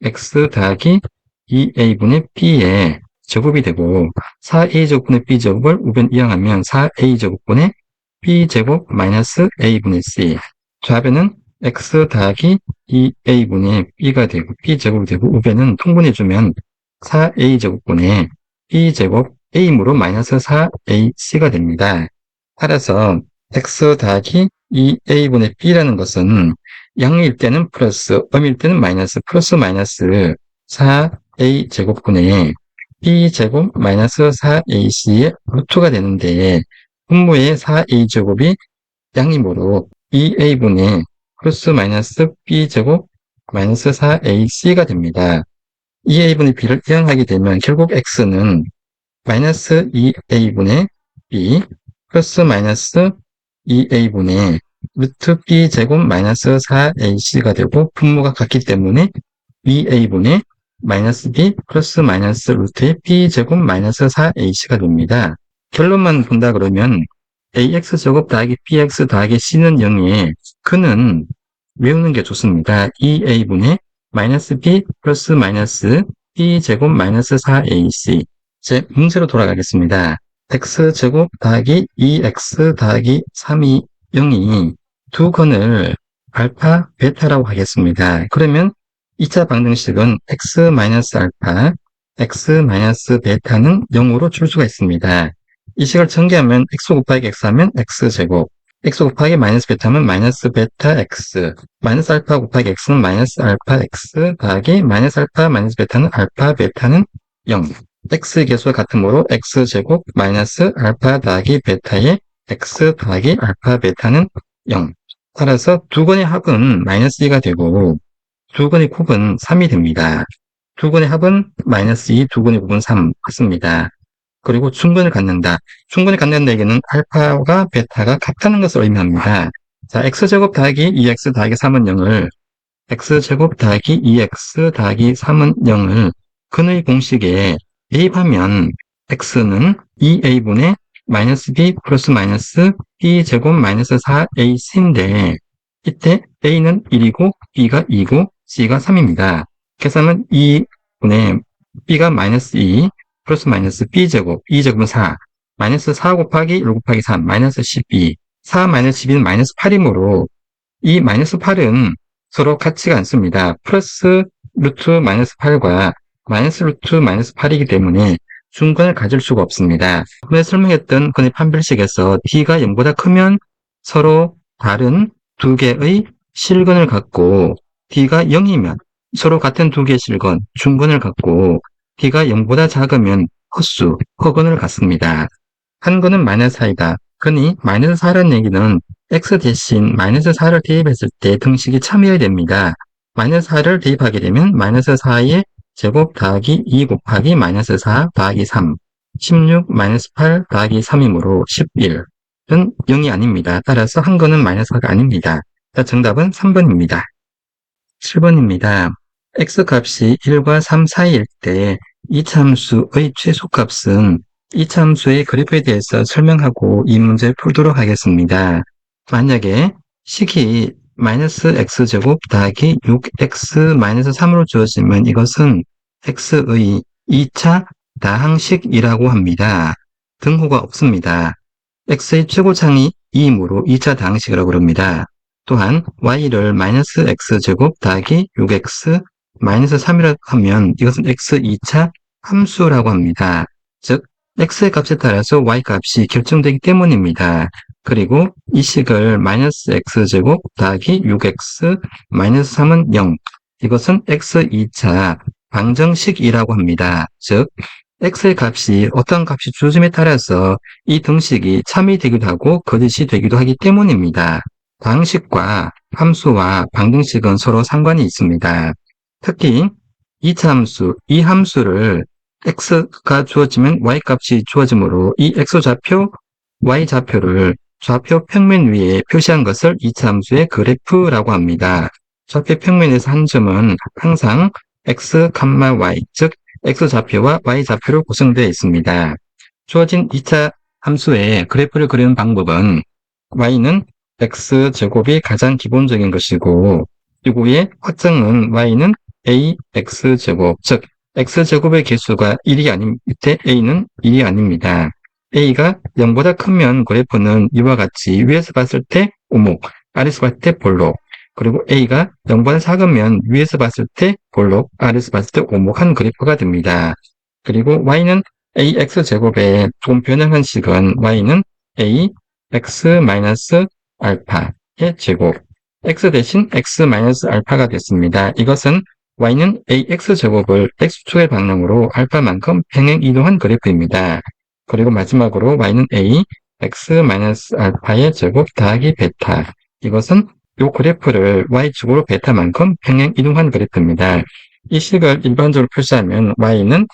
x 더하기 2a분의 b의 제곱이 되고 4a 제곱분의 b제곱을 우변 이항하면 4a 제곱분의 b제곱 마이너스 a분의 c. 좌변은 x 더하기 2a분의 b가 되고 b제곱이 되고 우배는 통분해주면 4a제곱분의 b제곱 a므로 마이너스 4ac가 됩니다. 따라서 x 더하기 2a분의 b라는 것은 양일 때는 플러스, 음일 때는 마이너스, 플러스 마이너스 4a제곱분의 b제곱 마이너스 4ac의 루트가 되는데 분모의 4a제곱이 양이므로 2a분의 플러스 마이너스 b제곱 마이너스 4ac가 됩니다. 2a분의 b를 이항하게 되면 결국 x는 마이너스 2a분의 b 플러스 마이너스 2a분의 루트 b제곱 마이너스 4ac가 되고 분모가 같기 때문에 2a분의 마이너스 b 플러스 마이너스 루트의 b제곱 마이너스 4ac가 됩니다. 결론만 본다 그러면 ax제곱 더하기 bx 더하기 c는 0에 그는 외우는 게 좋습니다. 2a분의 마이너스 b 플러스 마이너스 b제곱 마이너스 4ac. 제 문제로 돌아가겠습니다. x제곱 더하기 2x 더하기 3이 0이 두 건을 알파, 베타라고 하겠습니다. 그러면 2차 방정식은 x 마이너스 알파, x 마이너스 베타는 0으로 줄 수가 있습니다. 이 식을 전개하면 x 곱하기 x 하면 x제곱, x 곱하기 마이너스 베타면 마이너스 베타 x, 마이너스 알파 곱하기 x는 마이너스 알파 x 더하기 마이너스 알파 마이너스 베타는 알파 베타는 0. x의 개수가 같으므로 x제곱 마이너스 알파 더하기 베타의 x 더하기 알파 베타는 0. 따라서 두 건의 합은 마이너스 2가 되고 두 건의 곱은 3이 됩니다. 두 건의 합은 마이너스 2, 두 건의 곱은 3 같습니다. 그리고 중근을 갖는다. 중근을 갖는다 얘기는 알파가 베타가 같다는 것을 의미합니다. 자, x제곱 더하기 2x 더하기 3은 0을 x제곱 더하기 2x 더하기 3은 0을 근의 공식에 대입하면 x는 2a분의 마이너스 b 플러스 마이너스 b제곱 마이너스 4ac인데 이때 a는 1이고 b가 2고 c가 3입니다. 계산은 2분의 b가 마이너스 2 플러스 마이너스 b제곱 2제곱은 4 마이너스 4 곱하기 1 곱하기 3 마이너스 12 4 마이너스 12는 마이너스 8이므로 이 마이너스 8은 서로 같지가 않습니다. 플러스 루트 마이너스 8과 마이너스 루트 마이너스 8이기 때문에 중근을 가질 수가 없습니다. 전에 설명했던 근의 판별식에서 t가 0보다 크면 서로 다른 두 개의 실근을 갖고 t가 0이면 서로 같은 두 개의 실근, 중근을 갖고 t가 0보다 작으면 헛수, 허근을 갖습니다. 한 근은 마이너스 4이다. 근이 마이너스 4라는 얘기는 x 대신 마이너스 4를 대입했을 때 등식이 참여해야 됩니다. 마이너스 4를 대입하게 되면 마이너스 4의 제곱 더하기 2 곱하기 마이너스 4 더하기 3, 16 마이너스 8 더하기 3이므로 11은 0이 아닙니다. 따라서 한 건은 마이너스 4가 아닙니다. 자, 정답은 3번입니다. 7번입니다. x값이 1과 3 사이일 때 이 참수의 최소값은 이 참수의 그래프에 대해서 설명하고 이 문제를 풀도록 하겠습니다. 만약에 식이 마이너스 x제곱 더하기 6x 마이너스 3으로 주어지면 이것은 x의 2차 다항식이라고 합니다. 등호가 없습니다. x의 최고창이 2이므로 2차 다항식이라고 합니다. 또한 y를 마이너스 x제곱 더하기 6x 마이너스 3이라고 하면 이것은 x 2차 함수라고 합니다. 즉 x의 값에 따라서 y 값이 결정되기 때문입니다. 그리고 이 식을 마이너스 x제곱 더하기 6x 마이너스 3은 0. 이것은 x 2차 방정식이라고 합니다. 즉 x의 값이 어떤 값이 주어짐에 따라서 이 등식이 참이 되기도 하고 거짓이 되기도 하기 때문입니다. 방식과 함수와 방정식은 서로 상관이 있습니다. 특히 이 함수, 이 함수를 x가 주어지면 y값이 주어지므로 이 x좌표, y좌표를 좌표 평면 위에 표시한 것을 이차 함수의 그래프라고 합니다. 좌표 평면에서 한 점은 항상 x, y, 즉 x좌표와 y좌표로 구성되어 있습니다. 주어진 2차 함수의 그래프를 그리는 방법은 y는 x제곱이 가장 기본적인 것이고 이후에 확정은 y는 ax제곱, 즉 x제곱의 개수가 1이 아닌 밑에 a는 1이 아닙니다. a가 0보다 크면 그래프는 이와 같이 위에서 봤을 때 오목, 아래에서 봤을 때 볼록, 그리고 A가 0보다 작으면 위에서 봤을 때 볼록, 아래에서 봤을 때 오목한 그래프가 됩니다. 그리고 Y는 AX제곱의 조금 변형한 식은 Y는 AX-알파의 제곱, X 대신 X-알파가 됐습니다. 이것은 Y는 AX제곱을 X축의 방향으로 알파만큼 평행 이동한 그래프입니다. 그리고 마지막으로 Y는 AX-알파의 제곱 더하기 베타. 이것은 이 그래프를 Y축으로 베타만큼 평행 이동한 그래프입니다. 이 식을 일반적으로 표시하면 Y는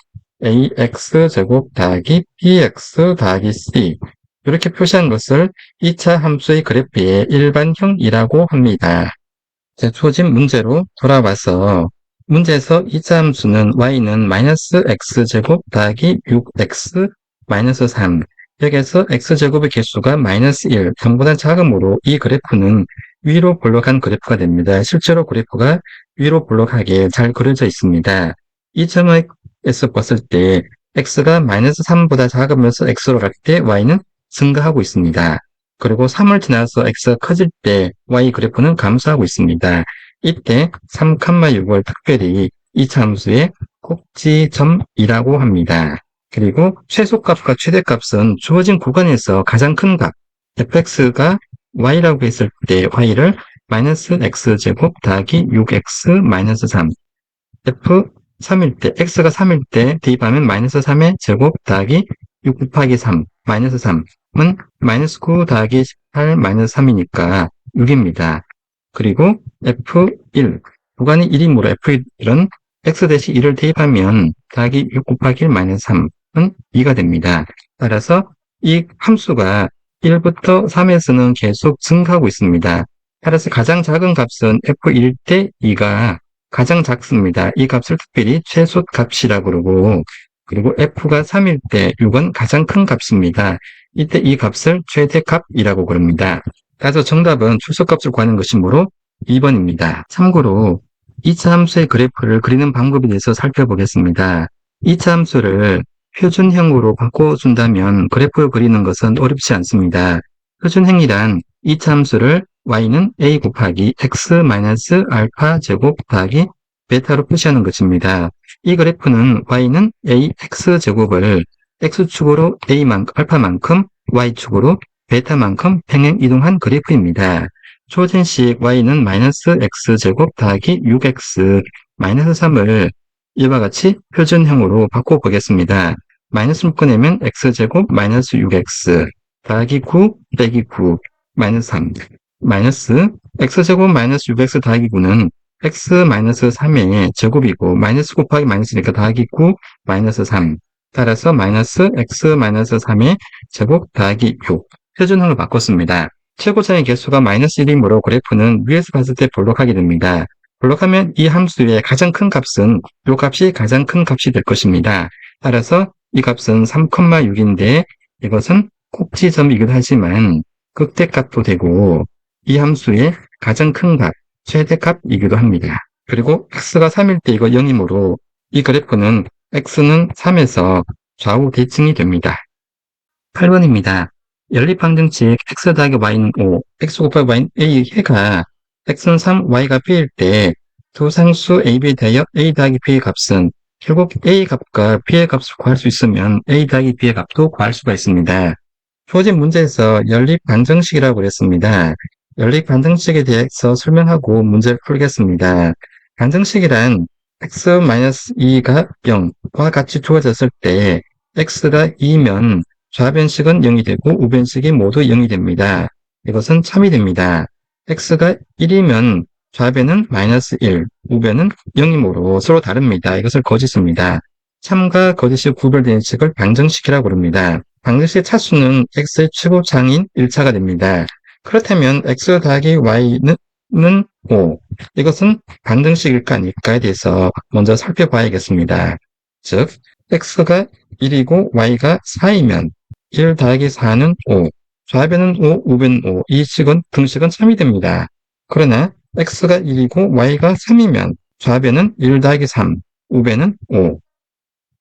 AX제곱 더하기 BX 더하기 C. 이렇게 표시한 것을 2차 함수의 그래프의 일반형이라고 합니다. 자, 주어진 문제로 돌아와서 문제에서 2차 함수는 Y는 마이너스 X제곱 더하기 6X 마이너스 3. 여기에서 X제곱의 개수가 마이너스 1, 0보다 작으므로 이 그래프는 위로 볼록한 그래프가 됩니다. 실제로 그래프가 위로 볼록하게 잘 그려져 있습니다. 이 점에서 봤을 때 X가 마이너스 3보다 작으면서 X로 갈 때 Y는 증가하고 있습니다. 그리고 3을 지나서 X가 커질 때 Y 그래프는 감소하고 있습니다. 이때 3,6을 특별히 2차 함수의 꼭지점이라고 합니다. 그리고 최소값과 최대값은 주어진 구간에서 가장 큰 값, fx가 y라고 했을 때 y를 마이너스 x제곱 더하기 6x 마이너스 3, f3일 때, x가 3일 때 대입하면 마이너스 3의 제곱 더하기 6 곱하기 3, 마이너스 3은 마이너스 9 더하기 18 마이너스 3이니까 6입니다. 그리고 f1, 구간이 1이므로 f1은 x 대신 1을 대입하면 더하기 6 곱하기 1 마이너스 3은 2가 됩니다. 따라서 이 함수가 1부터 3에서는 계속 증가하고 있습니다. 따라서 가장 작은 값은 f1일 때 2가 가장 작습니다. 이 값을 특별히 최소값이라고 그러고, 그리고 f가 3일 때 6은 가장 큰 값입니다. 이때 이 값을 최대값이라고 그럽니다. 따라서 정답은 최소값을 구하는 것이므로 2번입니다. 참고로 2차 함수의 그래프를 그리는 방법에 대해서 살펴보겠습니다. 2차 함수를 표준형으로 바꿔준다면 그래프를 그리는 것은 어렵지 않습니다. 표준형이란 2차 함수를 y는 a 곱하기 x-알파 제곱 더하기 베타로 표시하는 것입니다. 이 그래프는 y는 ax제곱을 x축으로 알파만큼 y축으로 베타만큼 평행 이동한 그래프입니다. 주어진 식 y는 마이너스 x제곱 더하기 6x 마이너스 3을 이와 같이 표준형으로 바꿔보겠습니다. 마이너스를 꺼내면 x제곱 마이너스 6x 더하기 9 빼기 9 마이너스 3 마이너스 x제곱 마이너스 6x 더하기 9는 x 마이너스 3의 제곱이고 마이너스 곱하기 마이너스니까 더하기 9 마이너스 3. 따라서 마이너스 x 마이너스 3의 제곱 더하기 6. 표준형을 바꿨습니다. 최고차의 개수가 마이너스 1이므로 그래프는 위에서 봤을 때 볼록하게 됩니다. 볼록하면 이 함수의 가장 큰 값은 이 값이 가장 큰 값이 될 것입니다. 따라서 이 값은 3,6인데 이것은 꼭지점이기도 하지만 극대값도 되고 이 함수의 가장 큰 값, 최대값이기도 합니다. 그리고 x가 3일 때 이거 0이므로 이 그래프는 x는 3에서 좌우 대칭이 됩니다. 8번입니다. 연립방정식 x 더하기 y는 5, x 곱하기 y는 a 해가 x는 3, y가 b일 때 두 상수 a, b에 대하여 a 더하기 b의 값은 결국 a 값과 b의 값을 구할 수 있으면 a 더하기 b의 값도 구할 수가 있습니다. 주어진 문제에서 연립방정식이라고 그랬습니다. 연립방정식에 대해서 설명하고 문제를 풀겠습니다. 방정식이란 x-2가 0과 같이 주어졌을 때 x가 2면 좌변식은 0이 되고 우변식이 모두 0이 됩니다. 이것은 참이 됩니다. x가 1이면 좌변은 마이너스 1, 우변은 0이므로 서로 다릅니다. 이것을 거짓입니다. 참과 거짓이 구별되는 식을 방정식이라고 부릅니다. 방정식의 차수는 x의 최고차인 1차가 됩니다. 그렇다면 x 더하기 y는 5. 이것은 방정식일까 아닐까에 대해서 먼저 살펴봐야겠습니다. 즉, x가 1이고 y가 4이면 1 더하기 4는 5. 좌변은 5, 우변은 5. 이 식은 등식은 참이 됩니다. 그러나 x가 1이고 y가 3이면 좌변은 1 더하기 3, 우변은 5.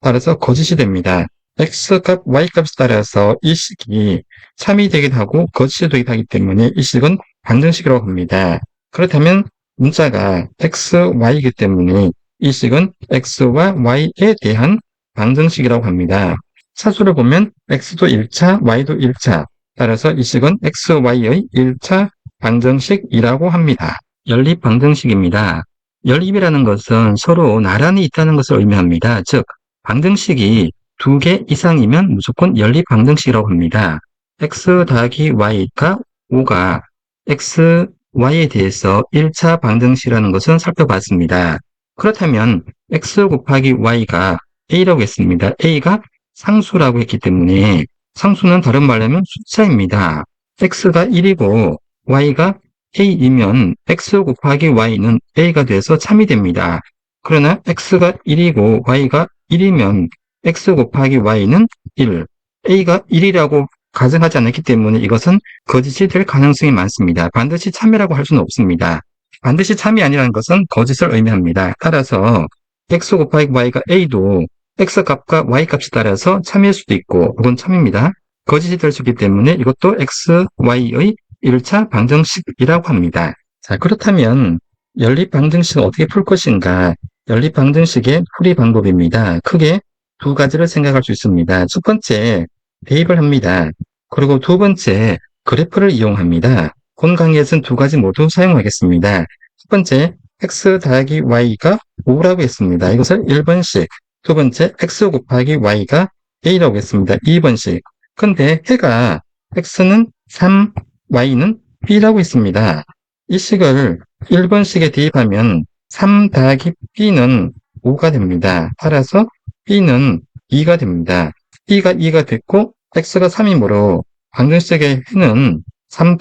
따라서 거짓이 됩니다. x값, y값에 따라서 이 식이 참이 되기도 하고 거짓이 되기도 하기 때문에 이 식은 방정식이라고 합니다. 그렇다면 문자가 x, y이기 때문에 이 식은 x와 y에 대한 방정식이라고 합니다. 차수를 보면 x도 1차, y도 1차. 따라서 이 식은 x, y의 1차 방정식이라고 합니다. 연립 방정식입니다. 연립이라는 것은 서로 나란히 있다는 것을 의미합니다. 즉, 방정식이 2개 이상이면 무조건 연립 방정식이라고 합니다. x 더하기 y가 5가 x, y에 대해서 1차 방정식이라는 것은 살펴봤습니다. 그렇다면 x 곱하기 y가 a라고 했습니다. a가 상수라고 했기 때문에 상수는 다른 말로 하면 숫자입니다. x가 1이고 y가 a이면 x 곱하기 y는 a가 돼서 참이 됩니다. 그러나 x가 1이고 y가 1이면 x 곱하기 y는 1, a가 1이라고 가정하지 않았기 때문에 이것은 거짓이 될 가능성이 많습니다. 반드시 참이라고 할 수는 없습니다. 반드시 참이 아니라는 것은 거짓을 의미합니다. 따라서 x 곱하기 y가 a도 x 값과 y 값에 따라서 참일 수도 있고 혹은 참입니다. 거짓이 될 수 있기 때문에 이것도 x, y의 1차 방정식이라고 합니다. 자, 그렇다면 연립 방정식을 어떻게 풀 것인가? 연립 방정식의 풀이 방법입니다. 크게 두 가지를 생각할 수 있습니다. 첫 번째, 대입을 합니다. 그리고 두 번째, 그래프를 이용합니다. 본 강의에서는 두 가지 모두 사용하겠습니다. 첫 번째, x 더하기 y가 5라고 했습니다. 이것을 1번식. 두 번째, x 곱하기 y가 a라고 했습니다. 2번식. 근데 해가 x는 3, y는 b라고 했습니다. 이 식을 1번식에 대입하면 3 더하기 b는 5가 됩니다. 따라서 b는 2가 됩니다. b가 2가 됐고 x가 3이므로 방정식의 해는 3,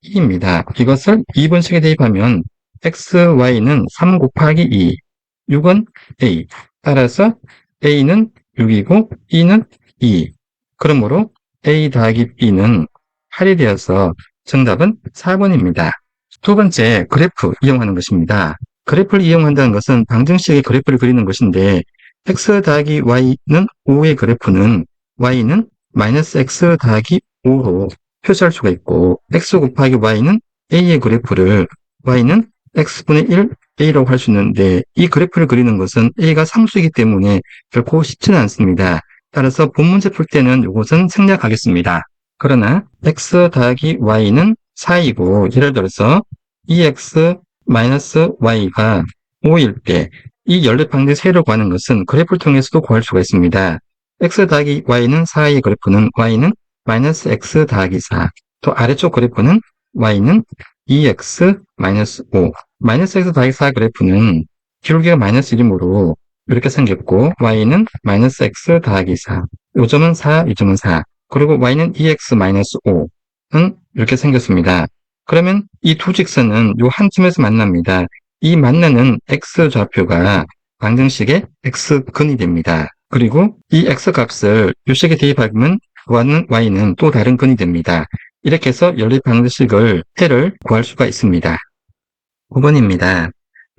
2입니다. 이것을 2번식에 대입하면 x, y는 3 곱하기 2, 6은 a. 따라서 a는 6이고 e는 2. 그러므로 a 더하기 b는 8이 되어서 정답은 4번입니다. 두 번째, 그래프 이용하는 것입니다. 그래프를 이용한다는 것은 방정식의 그래프를 그리는 것인데 x 더하기 y는 5의 그래프는 y는 마이너스 x 더하기 5로 표시할 수가 있고 x 곱하기 y는 a의 그래프를 y는 x분의 1 a라고 할 수 있는데 이 그래프를 그리는 것은 a가 상수이기 때문에 결코 쉽지는 않습니다. 따라서 본 문제 풀 때는 이것은 생략하겠습니다. 그러나 x 더하기 y는 4이고 예를 들어서 2x 마이너스 y가 5일 때 이 연립방정식 세를 구하는 것은 그래프를 통해서도 구할 수가 있습니다. x 더하기 y는 4의 그래프는 y는 마이너스 x 더하기 4. 또 아래쪽 그래프는 y는 2x 마이너스 5. 마이너스 x 더하기 4 그래프는 기울기가 마이너스 1이므로 이렇게 생겼고 y는 마이너스 x 더하기 4. 요점은 4, 요점은 4. 그리고 y는 2x 마이너스 5는 이렇게 생겼습니다. 그러면 이 두 직선은 요 한 쯤에서 만납니다. 이 만나는 x 좌표가 방정식의 x근이 됩니다. 그리고 이 x값을 요 식에 대입하면 y는 또 다른 근이 됩니다. 이렇게 해서 연립 방정식을 해를 구할 수가 있습니다. 5번입니다.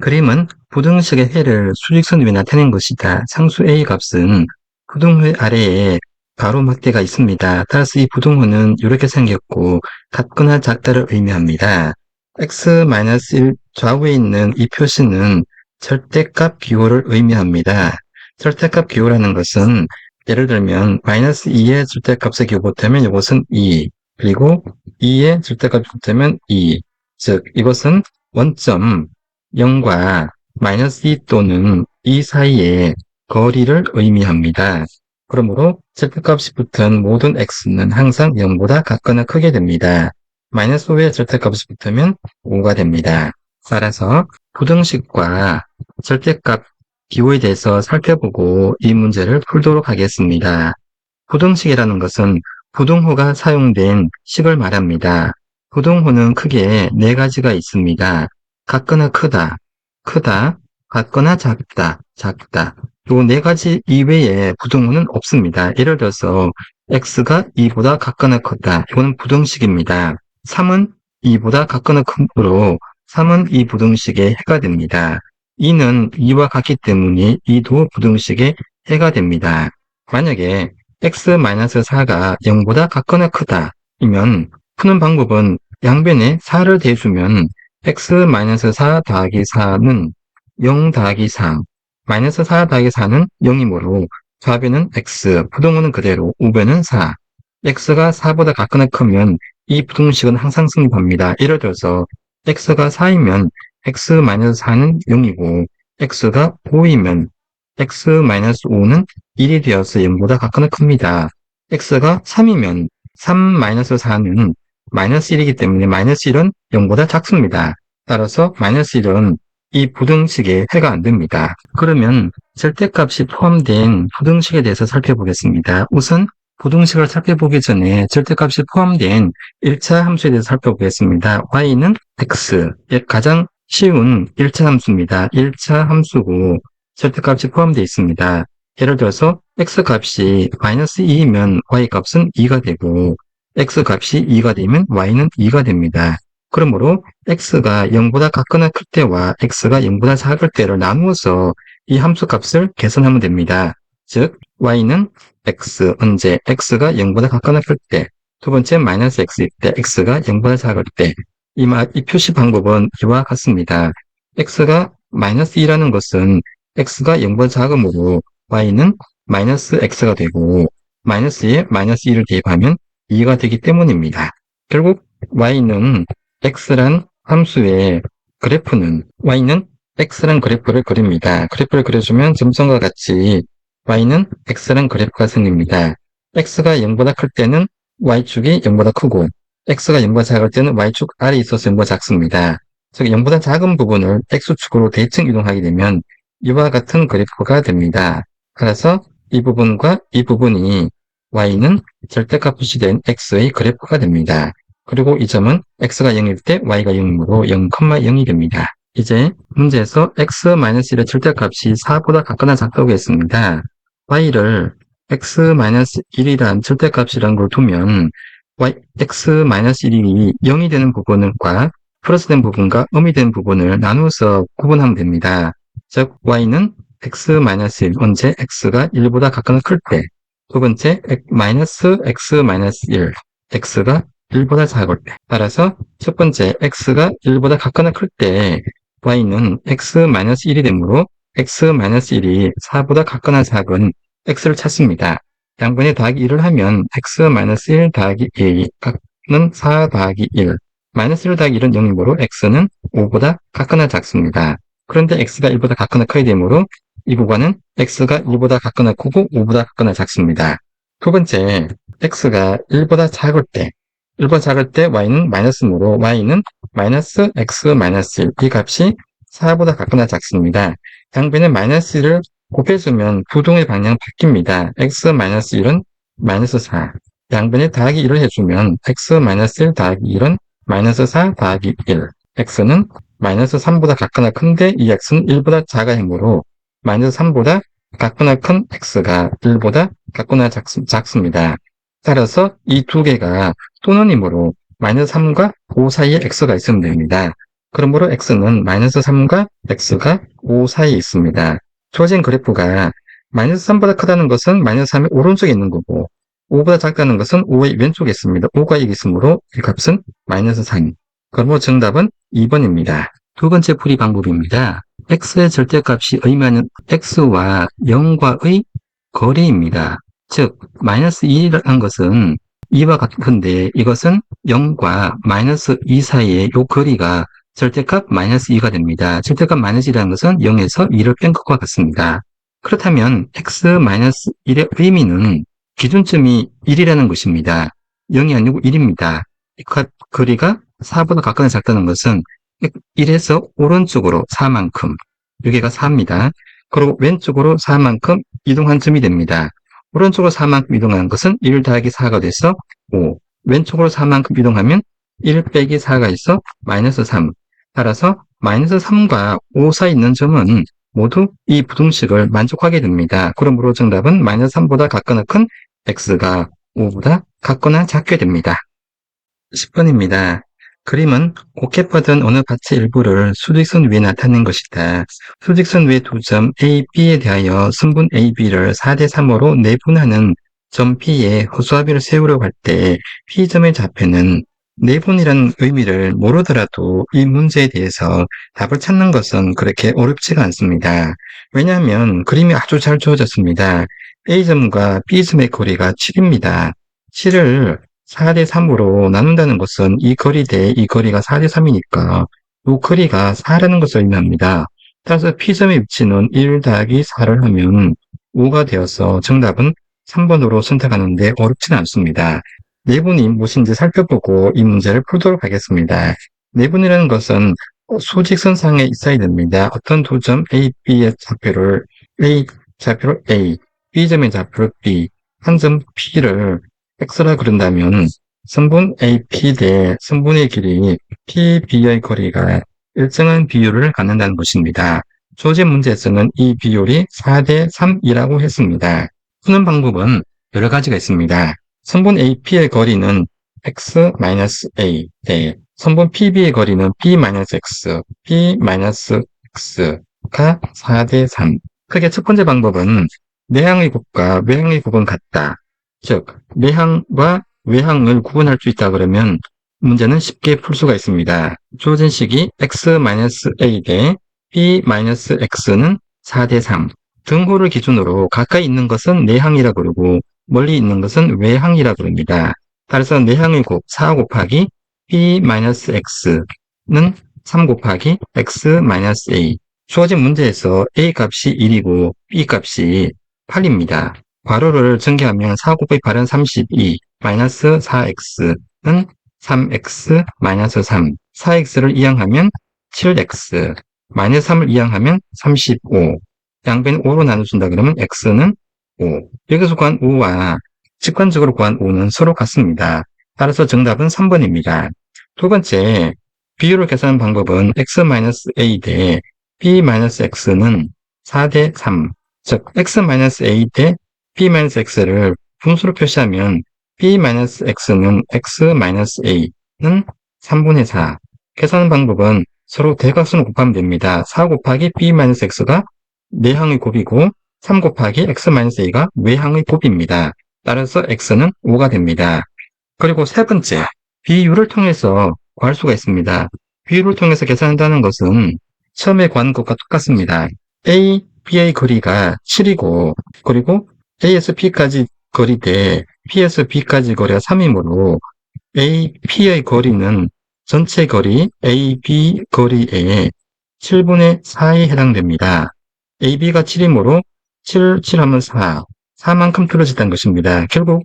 그림은 부등식의 해를 수직선 위에 나타낸 것이다. 상수 a 값은 부등호 아래에 가로막대가 있습니다. 따라서 이 부등호는 이렇게 생겼고 같거나 작다를 의미합니다. x-1 좌우에 있는 이 표시는 절대값 기호를 의미합니다. 절대값 기호라는 것은 예를 들면 마이너스 2의 절대값의 기호 보태면 이것은 2, 그리고 2의 절대값이 보태면 2. 즉 이것은 원점 0과 마이너스 2 또는 2 사이의 거리를 의미합니다. 그러므로 절대값이 붙은 모든 x는 항상 0보다 같거나 크게 됩니다. 마이너스 5의 절대값이 붙으면 5가 됩니다. 따라서 부등식과 절대값 기호에 대해서 살펴보고 이 문제를 풀도록 하겠습니다. 부등식이라는 것은 부등호가 사용된 식을 말합니다. 부등호는 크게 4가지가 있습니다. 같거나 크다, 크다, 같거나 작다, 작다. 요 4가지 이외에 부등호는 없습니다. 예를 들어서 x가 2보다 같거나 크다. 이거는 부등식입니다. 3은 2보다 같거나 크므로 3은 이 부등식의 해가 됩니다. 2는 2와 같기 때문에 2도 부등식의 해가 됩니다. 만약에 x-4가 0보다 같거나 크다 이면 푸는 방법은 양변에 4를 대주면 x-4 더하기 4는 0 더하기 4, 마이너스 4 더하기 4는 0이므로 좌변은 x, 부동호는 그대로, 우변은 4. x가 4보다 같거나 크면 이 부등식은 항상 성립합니다. 예를 들어서 x가 4이면 x-4는 0이고 x가 5이면 x-5는 1이 되어서 0보다 같거나 큽니다. x가 3이면 3-4는 마이너스 1이기 때문에 마이너스 1은 0보다 작습니다. 따라서 마이너스 1은 이 부등식에 해가 안 됩니다. 그러면 절대값이 포함된 부등식에 대해서 살펴보겠습니다. 우선 부등식을 살펴보기 전에 절대값이 포함된 1차 함수에 대해서 살펴보겠습니다. y는 x, 가장 쉬운 1차 함수입니다. 1차 함수고 절대값이 포함되어 있습니다. 예를 들어서 x값이 마이너스 2이면 y값은 2가 되고 x값이 2가 되면 y는 2가 됩니다. 그러므로 x가 0보다 같거나 클 때와 x가 0보다 작을 때를 나누어서 이 함수값을 계산하면 됩니다. 즉 y는 x, 언제 x가 0보다 같거나 클 때, 두 번째 마이너스 x일 때, x가 0보다 작을 때, 이 표시 방법은 이와 같습니다. x가 마이너스 2라는 것은 x가 0보다 작으므로 y는 마이너스 x가 되고 마이너스에 마이너스 2를 대입하면 2가 되기 때문입니다. 결국 y는 x란 함수의 그래프는 y는 x란 그래프를 그립니다. 그래프를 그려주면 점선과 같이 y는 x란 그래프가 생깁니다. x가 0보다 클 때는 y축이 0보다 크고 x가 0보다 작을 때는 y축 아래에 있어서 0보다 작습니다. 즉 0보다 작은 부분을 x축으로 대칭 이동하게 되면 이와 같은 그래프가 됩니다. 따라서 이 부분과 이 부분이 y는 절대값 표시된 x의 그래프가 됩니다. 그리고 이 점은 x가 0일 때 y가 0이므로 0,0이 됩니다. 이제 문제에서 x-1의 절대값이 4보다 같거나 작다고 했습니다. y를 x-1이란 절대값이라는 걸 두면 x-1이 0이 되는 부분과 플러스된 부분과 음이 되는 부분을 나누어서 구분하면 됩니다. 즉 y는 x-1, 언제 x가 1보다 같거나 클 때, 두 번째 마이너스 x-1, x가 1보다 작을 때. 따라서 첫 번째 x가 1보다 같거나 클 때 y는 x-1이 되므로 x-1이 4보다 같거나 작은 x를 찾습니다. 양변에 더하기 1을 하면 x-1 더하기 1은 4 더하기 1, 마이너스 1 더하기 1은 0이므로 x는 5보다 같거나 작습니다. 그런데 x가 1보다 같거나 커야 되므로 이 구간은 x가 1보다 같거나 크고 5보다 같거나 작습니다. 두 번째, x가 1보다 작을 때, 1보다 작을 때 y는 마이너스므로 y는 마이너스 x-1, 이 값이 4보다 같거나 작습니다. 양변에 마이너스 1을 곱해주면 부동의 방향 바뀝니다. x-1은 마이너스 4. 양변에 더하기 1을 해주면 x-1 더하기 1은 마이너스 4 더하기 1. x는 마이너스 3보다 같거나 큰데 이 x는 1보다 작아이므로 마이너스 3보다 같거나 큰 x가 1보다 같거나 작습니다. 따라서 이 두 개가 또는이므로 마이너스 3과 5 사이에 x가 있으면 됩니다. 그러므로 x는 마이너스 3과 x가 5 사이에 있습니다. 주어진 그래프가 마이너스 3보다 크다는 것은 마이너스 3이 오른쪽에 있는 거고 5보다 작다는 것은 5의 왼쪽에 있습니다. 5가 여기 있으므로 이 값은 마이너스 3. 그러므로 정답은 2번입니다. 두 번째 풀이 방법입니다. x의 절대값이 의미하는 x와 0과의 거리입니다. 즉 마이너스 2라는 것은 2와 같은데 이것은 0과 마이너스 2 사이의 이 거리가 절대값 마이너스 2가 됩니다. 절대값 마이너스 2라는 것은 0에서 2를 뺀 것과 같습니다. 그렇다면 x-1의 의미는 기준점이 1이라는 것입니다. 0이 아니고 1입니다. 이 거리가 4보다 가까이 작다는 것은 1에서 오른쪽으로 4만큼, 여기가 4입니다. 그리고 왼쪽으로 4만큼 이동한 점이 됩니다. 오른쪽으로 4만큼 이동하는 것은 1 더하기 4가 돼서 5, 왼쪽으로 4만큼 이동하면 1 빼기 4가 있어 마이너스 3. 따라서 마이너스 3과 5 사이 있는 점은 모두 이 부등식을 만족하게 됩니다. 그러므로 정답은 마이너스 3보다 같거나 큰 x가 5보다 같거나 작게 됩니다. 10번입니다. 그림은 곱게 뻗은 어느 밭의 일부를 수직선 위에 나타낸 것이다. 수직선 위의 두 점 A, B에 대하여 선분 A, B를 4대 3으로 내분하는 점 P에 허수아비를 세우려고 할 때 P점의 좌표는 내분이라는 의미를 모르더라도 이 문제에 대해서 답을 찾는 것은 그렇게 어렵지가 않습니다. 왜냐하면 그림이 아주 잘 주어졌습니다. A점과 B점의 거리가 7입니다. 7을 4대 3으로 나눈다는 것은 이 거리 대 이 거리가 4대 3이니까 이 거리가 4라는 것을 의미합니다. 따라서 P점의 위치는 1 더하기 4를 하면 5가 되어서 정답은 3번으로 선택하는데 어렵지는 않습니다. 내분이 무엇인지 살펴보고 이 문제를 풀도록 하겠습니다. 내분이라는 것은 수직선상에 있어야 됩니다. 어떤 두 점 A, B의 좌표를 A, B점의 좌표를 B, 한 점 P를 X라 그런다면 선분 AP 대 선분의 길이 PB의 거리가 일정한 비율을 갖는다는 것입니다. 주어진 문제에서는 이 비율이 4대 3이라고 했습니다. 푸는 방법은 여러 가지가 있습니다. 선분 AP의 거리는 x-a 대 선분 PB의 거리는 b-x, b-x가 4대 3. 크게 첫 번째 방법은 내항의 곱과 외항의 곱은 같다. 즉, 내항과 외항을 구분할 수 있다 그러면 문제는 쉽게 풀 수가 있습니다. 주어진 식이 x-a 대 b-x는 4대 3. 등호를 기준으로 가까이 있는 것은 내항이라 그러고 멀리 있는 것은 외항이라 그럽니다. 따라서 내항의 곱 4 곱하기 b-x는 3 곱하기 x-a. 주어진 문제에서 a 값이 1이고 b 값이 8입니다. 괄호를 전개하면 4 곱하기 8은 32, 마이너스 4x는 3x, 마이너스 3. 4x를 이항하면 7x, 마이너스 3을 이항하면 35. 양변 5로 나눠준다 그러면 x는 5. 여기서 구한 5와 직관적으로 구한 5는 서로 같습니다. 따라서 정답은 3번입니다. 두 번째, 비율을 계산하는 방법은 x-a 대 b-x는 4대 3. 즉, x-a 대 b-x를 분수로 표시하면 b-x는 x-a는 3분의 4. 계산하는 방법은 서로 대각선을 곱하면 됩니다. 4 곱하기 b-x가 내항의 곱이고 3 곱하기 x-a가 외항의 곱입니다. 따라서 x는 5가 됩니다. 그리고 세 번째, 비율을 통해서 구할 수가 있습니다. 비율을 통해서 계산한다는 것은 처음에 구한 것과 똑같습니다. A, B의 거리가 7이고 그리고 A에서 B까지 거리 대 P에서 B까지 거리가 3이므로 A, P의 거리는 전체 거리 A, B 거리의 7분의 4에 해당됩니다. AB가 7이므로 7, 7하면 4. 4만큼 틀어진다는 것입니다. 결국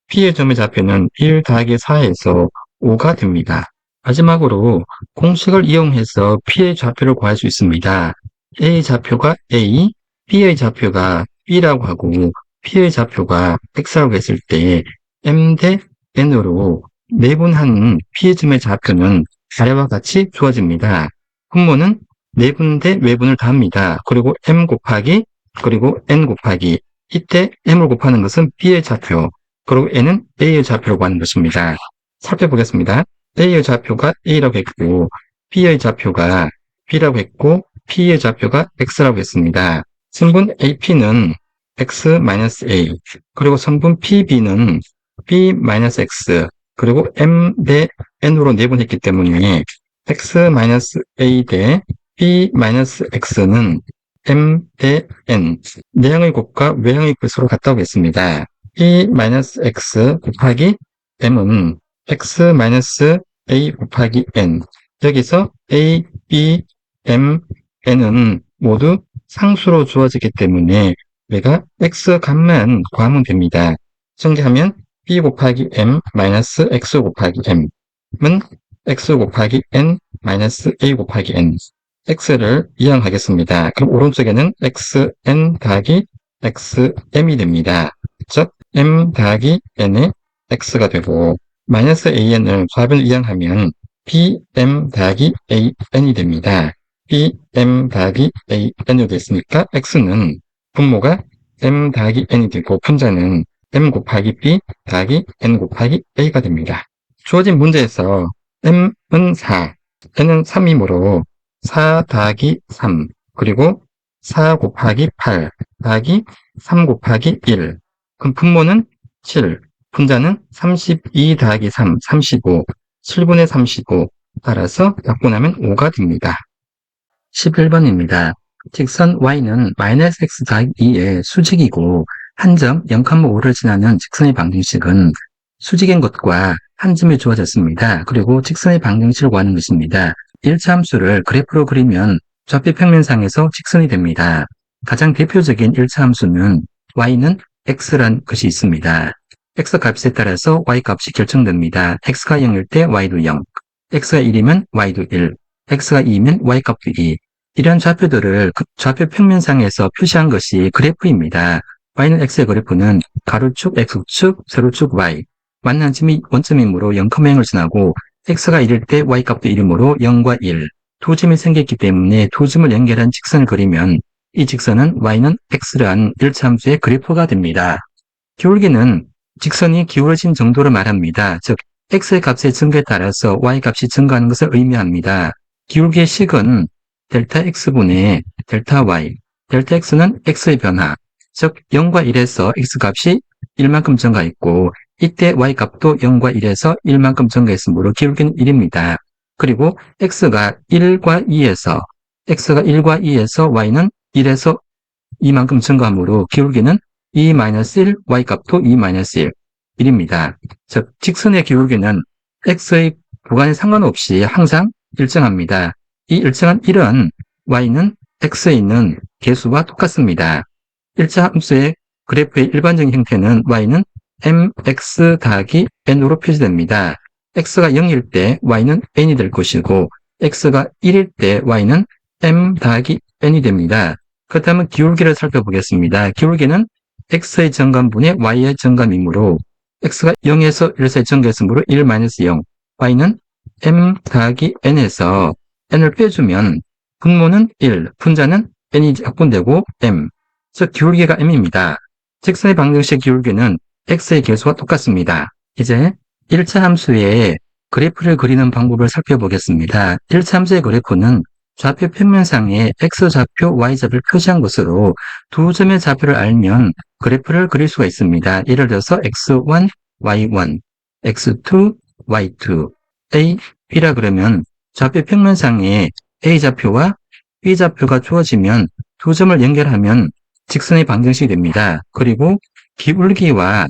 P의 점의 좌표는 1 더하기 4에서 5가 됩니다. 마지막으로 공식을 이용해서 P의 좌표를 구할 수 있습니다. A의 좌표가 A, B의 좌표가 B라고 하고 P의 좌표가 X라고 했을 때 M 대 N으로 내분한 P의 점의 좌표는 아래와 같이 주어집니다. 분모는 내분 대 외분을 더합니다. 그리고 M 곱하기 그리고 N 곱하기 이때 M을 곱하는 것은 B의 좌표 그리고 N은 A의 좌표라고 하는 것입니다. 살펴보겠습니다. A의 좌표가 A라고 했고 B의 좌표가 B라고 했고 P의 좌표가 X라고 했습니다. 선분 AP는 X-A 그리고 선분 PB는 B-X 그리고 M 대 N으로 내분했기 때문에 X-A 대 B-X는 M 대 N 내항의 곱과 외항의 곱이 서로 같다고 했습니다. B-X 곱하기 M은 X-A 곱하기 N 여기서 A, B, M, N은 모두 상수로 주어지기 때문에 내가 X 값만 구하면 됩니다. 전개하면 B 곱하기 M 마이너스 X 곱하기 M은 X 곱하기 N 마이너스 A 곱하기 N X를 이항하겠습니다. 그럼 오른쪽에는 XN 더하기 XM이 됩니다. 즉 M 더하기 N의 X가 되고 마이너스 AN을 좌변을 이항하면 PM 더하기 AN이 됩니다. PM 더하기 AN이 됐으니까 X는 분모가 M 더하기 N이 되고 분자는 M 곱하기 B 더하기 N 곱하기 A가 됩니다. 주어진 문제에서 M은 4, N은 3이므로 4 더하기 3 그리고 4 곱하기 8 더하기 3 곱하기 1 그럼 분모는 7 분자는 32 더하기 3 35 7분의 35. 따라서 약분하면 5가 됩니다. 11번입니다. 직선 y는 -x 더하기 2의 수직이고 한 점 0,5를 지나는 직선의 방정식은 수직인 것과 한 점이 주어졌습니다. 그리고 직선의 방정식을 구하는 것입니다. 1차 함수를 그래프로 그리면 좌표 평면상에서 직선이 됩니다. 가장 대표적인 1차 함수는 y는 x란 것이 있습니다. x 값에 따라서 y 값이 결정됩니다. x가 0일 때 y도 0, x가 1이면 y도 1, x가 2면 y 값도 2. 이런 좌표들을 좌표 평면상에서 표시한 것이 그래프입니다. y는 x의 그래프는 가로축 x축, 세로축 y. 만난 점이 원점이므로 0,0을 지나고 x가 1일 때 y 값도 1이므로 0과 1. 두 점이 생겼기 때문에 두 점을 연결한 직선을 그리면 이 직선은 y는 x란 1차 함수의 그래프가 됩니다. 기울기는 직선이 기울어진 정도를 말합니다. 즉 x의 값의 증가에 따라서 y 값이 증가하는 것을 의미합니다. 기울기의 식은 델타 x분의 델타 y, 델타 x는 x의 변화, 즉 0과 1에서 x 값이 1만큼 증가했고 이때 y 값도 0과 1에서 1만큼 증가했으므로 기울기는 1입니다. 그리고 x가 1과 2에서 y는 1에서 2만큼 증가하므로 기울기는 2-1, y 값도 2-1, 1입니다. 즉 직선의 기울기는 x의 구간에 상관없이 항상 일정합니다. 이 일정한 1은 y는 x에 있는 개수와 똑같습니다. 1차 함수의 그래프의 일반적인 형태는 y는 mx 더하기 n으로 표시됩니다. x가 0일 때 y는 n이 될 것이고 x가 1일 때 y는 m 더하기 n이 됩니다. 그렇다면 기울기를 살펴보겠습니다. 기울기는 x의 정감분의 y의 정감이므로 x가 0에서 1 사이 증가했으므로 1-0, y는 m 더하기 n에서 n을 빼주면 분모는 1, 분자는 n이 약분되고 m, 즉 기울기가 m입니다. 직선의 방정식 기울기는 x의 개수와 똑같습니다. 이제 1차 함수의 그래프를 그리는 방법을 살펴보겠습니다. 1차 함수의 그래프는 좌표 평면상에 x좌표, y좌표를 표시한 것으로 두 점의 좌표를 알면 그래프를 그릴 수가 있습니다. 예를 들어서 x1, y1, x2, y2, a, b라 그러면 좌표 평면상에 a좌표와 b좌표가 주어지면 두 점을 연결하면 직선의 방정식이 됩니다. 그리고 기울기와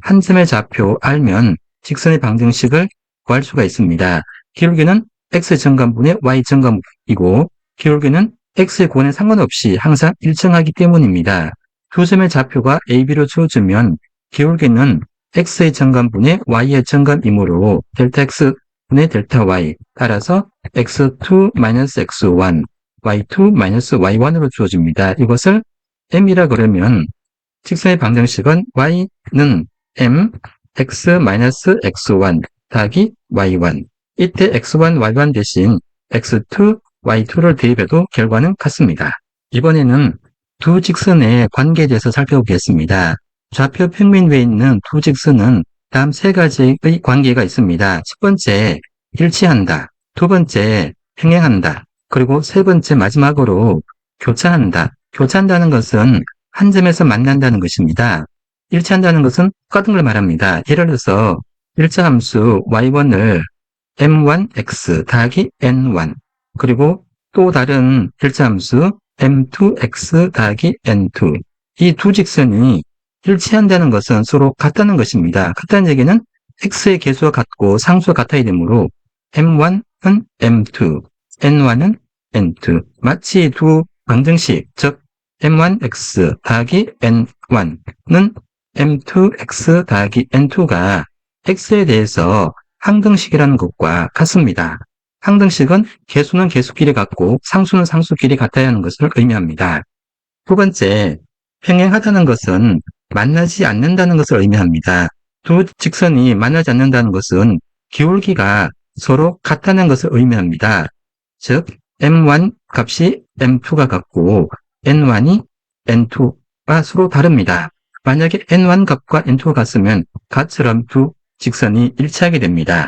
한 점의 좌표 알면 직선의 방정식을 구할 수가 있습니다. 기울기는 x 정감분의 y 정감이고 기울기는 x의 구간에 상관없이 항상 일정하기 때문입니다. 두 점의 좌표가 a, b로 주어지면 기울기는 x의 정감분의 y의 정감이므로 델타 x분의 델타 y 따라서 x2-x1, y2-y1으로 주어집니다. 이것을 m이라 그러면 직선의 방정식은 y는 m, x-x1 더하기 y1. 이때 x1, y1 대신 x2, y2를 대입해도 결과는 같습니다. 이번에는 두 직선의 관계에 대해서 살펴보겠습니다. 좌표 평면 위에 있는 두 직선은 다음 세 가지의 관계가 있습니다. 첫 번째, 일치한다. 두 번째, 평행한다. 그리고 세 번째 마지막으로 교차한다. 교차한다는 것은 한 점에서 만난다는 것입니다. 일치한다는 것은 똑같은 걸 말합니다. 예를 들어서 1차 함수 y1을 m1x 더하기 n1 그리고 또 다른 1차 함수 m2x 더하기 n2 이 두 직선이 일치한다는 것은 서로 같다는 것입니다. 같다는 얘기는 x의 개수가 같고 상수가 같아야 되므로 m1은 m2, n1은 n2 마치 두 방정식 즉 m1x 더하기 n1는 m2x 더하기 n2가 x에 대해서 항등식이라는 것과 같습니다. 항등식은 개수는 개수끼리 같고 상수는 상수끼리 같아야 하는 것을 의미합니다. 두 번째, 평행하다는 것은 만나지 않는다는 것을 의미합니다. 두 직선이 만나지 않는다는 것은 기울기가 서로 같다는 것을 의미합니다. 즉 m1 값이 m2가 같고 n1이 n2가 서로 다릅니다. 만약에 n1 값과 n2가 같으면 같처럼 두 직선이 일치하게 됩니다.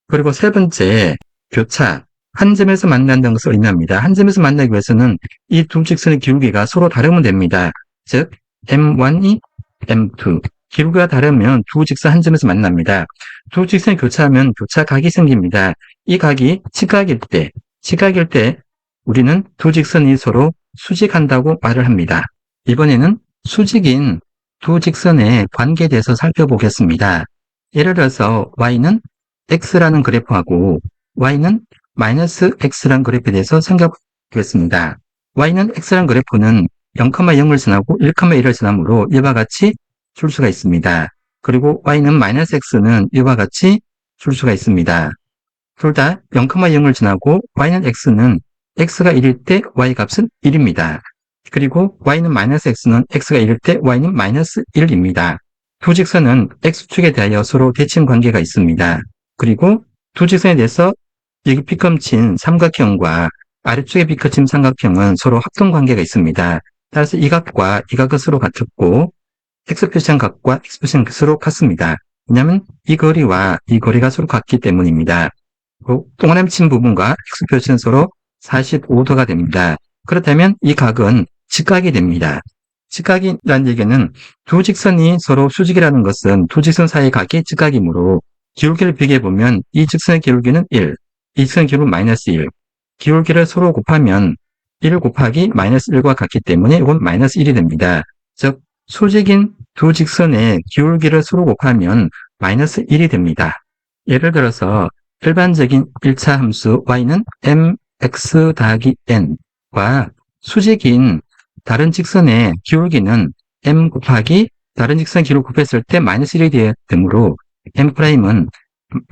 그리고 세 번째, 교차. 한 점에서 만난다는 것을 의미합니다. 한 점에서 만나기 위해서는 이 두 직선의 기울기가 서로 다르면 됩니다. 즉 m1이 m2, 기울기가 다르면 두 직선 한 점에서 만납니다. 두 직선이 교차하면 교차각이 생깁니다. 이 각이 직각일 때 우리는 두 직선이 서로 수직한다고 말을 합니다. 이번에는 수직인 두 직선의 관계에 대해서 살펴보겠습니다. 예를 들어서 y는 x라는 그래프하고 y는 마이너스 x라는 그래프에 대해서 생각하겠습니다. y는 x라는 그래프는 0,0을 지나고 1,1을 지나므로 이와 같이 줄 수가 있습니다. 그리고 y는 마이너스 x는 이와 같이 줄 수가 있습니다. 둘 다 0,0을 지나고 y는 x는 x가 1일 때 y 값은 1입니다. 그리고 y는 마이너스 x는 x가 1일 때 y는 마이너스 1입니다. 두 직선은 x축에 대하여 서로 대칭 관계가 있습니다. 그리고 두 직선에 대해서 여기 빗금친 삼각형과 아래쪽에 빗금친 삼각형은 서로 합동 관계가 있습니다. 따라서 이 각과 이 각은 서로 같았고 x 표시한 각과 x 표시한 각이 서로 같습니다. 왜냐하면 이 거리와 이 거리가 서로 같기 때문입니다. 동그라미 친 부분과 x 표시는 서로 45도가 됩니다. 그렇다면 이 각은 직각이 됩니다. 직각이라는 얘기는 두 직선이 서로 수직이라는 것은 두 직선 사이의 각이 직각이므로 기울기를 비교해보면 이 직선의 기울기는 1, 이 직선의 기울기는 마이너스 1. 기울기를 서로 곱하면 1 곱하기 마이너스 1과 같기 때문에 이건 마이너스 1이 됩니다. 즉 수직인 두 직선의 기울기를 서로 곱하면 마이너스 1이 됩니다. 예를 들어서 일반적인 1차 함수 y는 mx 더하기 n과 수직인 다른 직선의 기울기는 m 곱하기 다른 직선 기울기 곱했을 때 마이너스 1이 되므로 m'은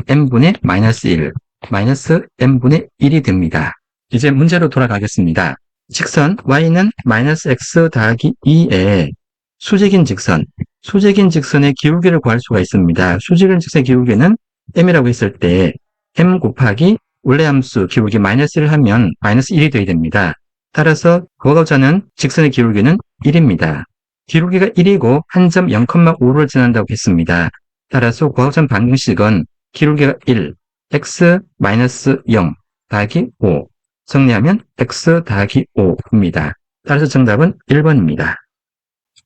m분의 마이너스 1, 마이너스 m분의 1이 됩니다. 이제 문제로 돌아가겠습니다. 직선 y는 마이너스 x 더하기 2에 수직인 직선의 기울기를 구할 수가 있습니다. 수직인 직선의 기울기는 m이라고 했을 때 m 곱하기 원래 함수 기울기 마이너스 1을 하면 마이너스 1이 되어야 됩니다. 따라서 구하고자 하는 직선의 기울기는 1입니다. 기울기가 1이고 한 점 0,5를 지난다고 했습니다. 따라서 구하고자 하는 방정식은 기울기가 1, x 마이너스 0 더하기 5 정리하면 x 더하기 5입니다. 따라서 정답은 1번입니다.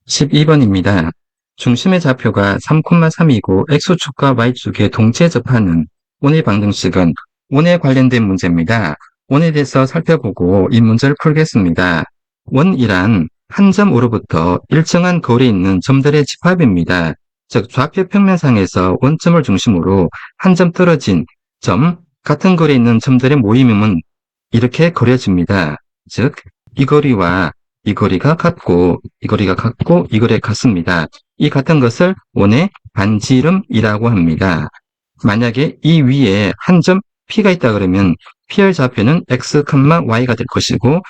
12번입니다. 중심의 좌표가 3,3이고 x축과 y축에 동시에 접하는 원의 방정식은 원에 관련된 문제입니다. 원에 대해서 살펴보고 이 문제를 풀겠습니다. 원이란 한 점으로부터 일정한 거리에 있는 점들의 집합입니다. 즉 좌표 평면상에서 원점을 중심으로 한 점 떨어진 점, 같은 거리에 있는 점들의 모임은 이렇게 그려집니다. 즉 이 거리와 이 거리가 같고 이 거리가 같고 이 거리가 같습니다. 이 같은 것을 원의 반지름이라고 합니다. 만약에 이 위에 한 점 P가 있다 그러면 P의 좌표는 x, y가 될 것이고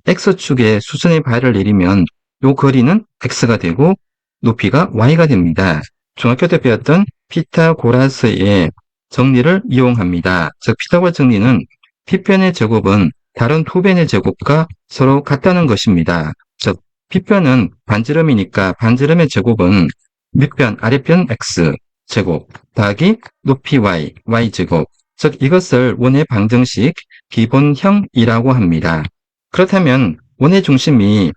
x축에 수선의 발을 내리면 이 거리는 x가 되고 높이가 y가 됩니다. 중학교 때 배웠던 피타고라스의 정리를 이용합니다. 즉 피타고라스 정리는 P변의 제곱은 다른 두 변의 제곱과 서로 같다는 것입니다. 즉 P변은 반지름이니까 반지름의 제곱은 밑변, 아랫변 x 제곱 더하기 높이 y, y제곱. 즉 이것을 원의 방정식 기본형이라고 합니다. 그렇다면 원의 중심이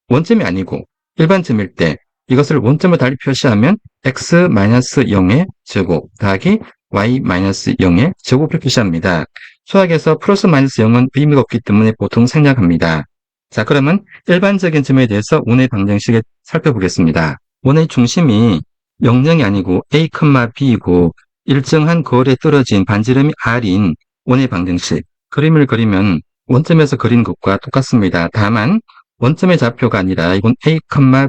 원점이 아니고 일반점일 때 이것을 원점을 달리 표시하면 x-0의 제곱 더하기 y-0의 제곱을 표시합니다. 수학에서 플러스 마이너스 0은 의미가 없기 때문에 보통 생략합니다. 자, 그러면 일반적인 점에 대해서 원의 방정식을 살펴보겠습니다. 원의 중심이 0,0이 아니고 a, b이고 일정한 거리에 떨어진 반지름이 r인 원의 방정식. 그림을 그리면 원점에서 그린 것과 똑같습니다. 다만 원점의 좌표가 아니라 이건 a,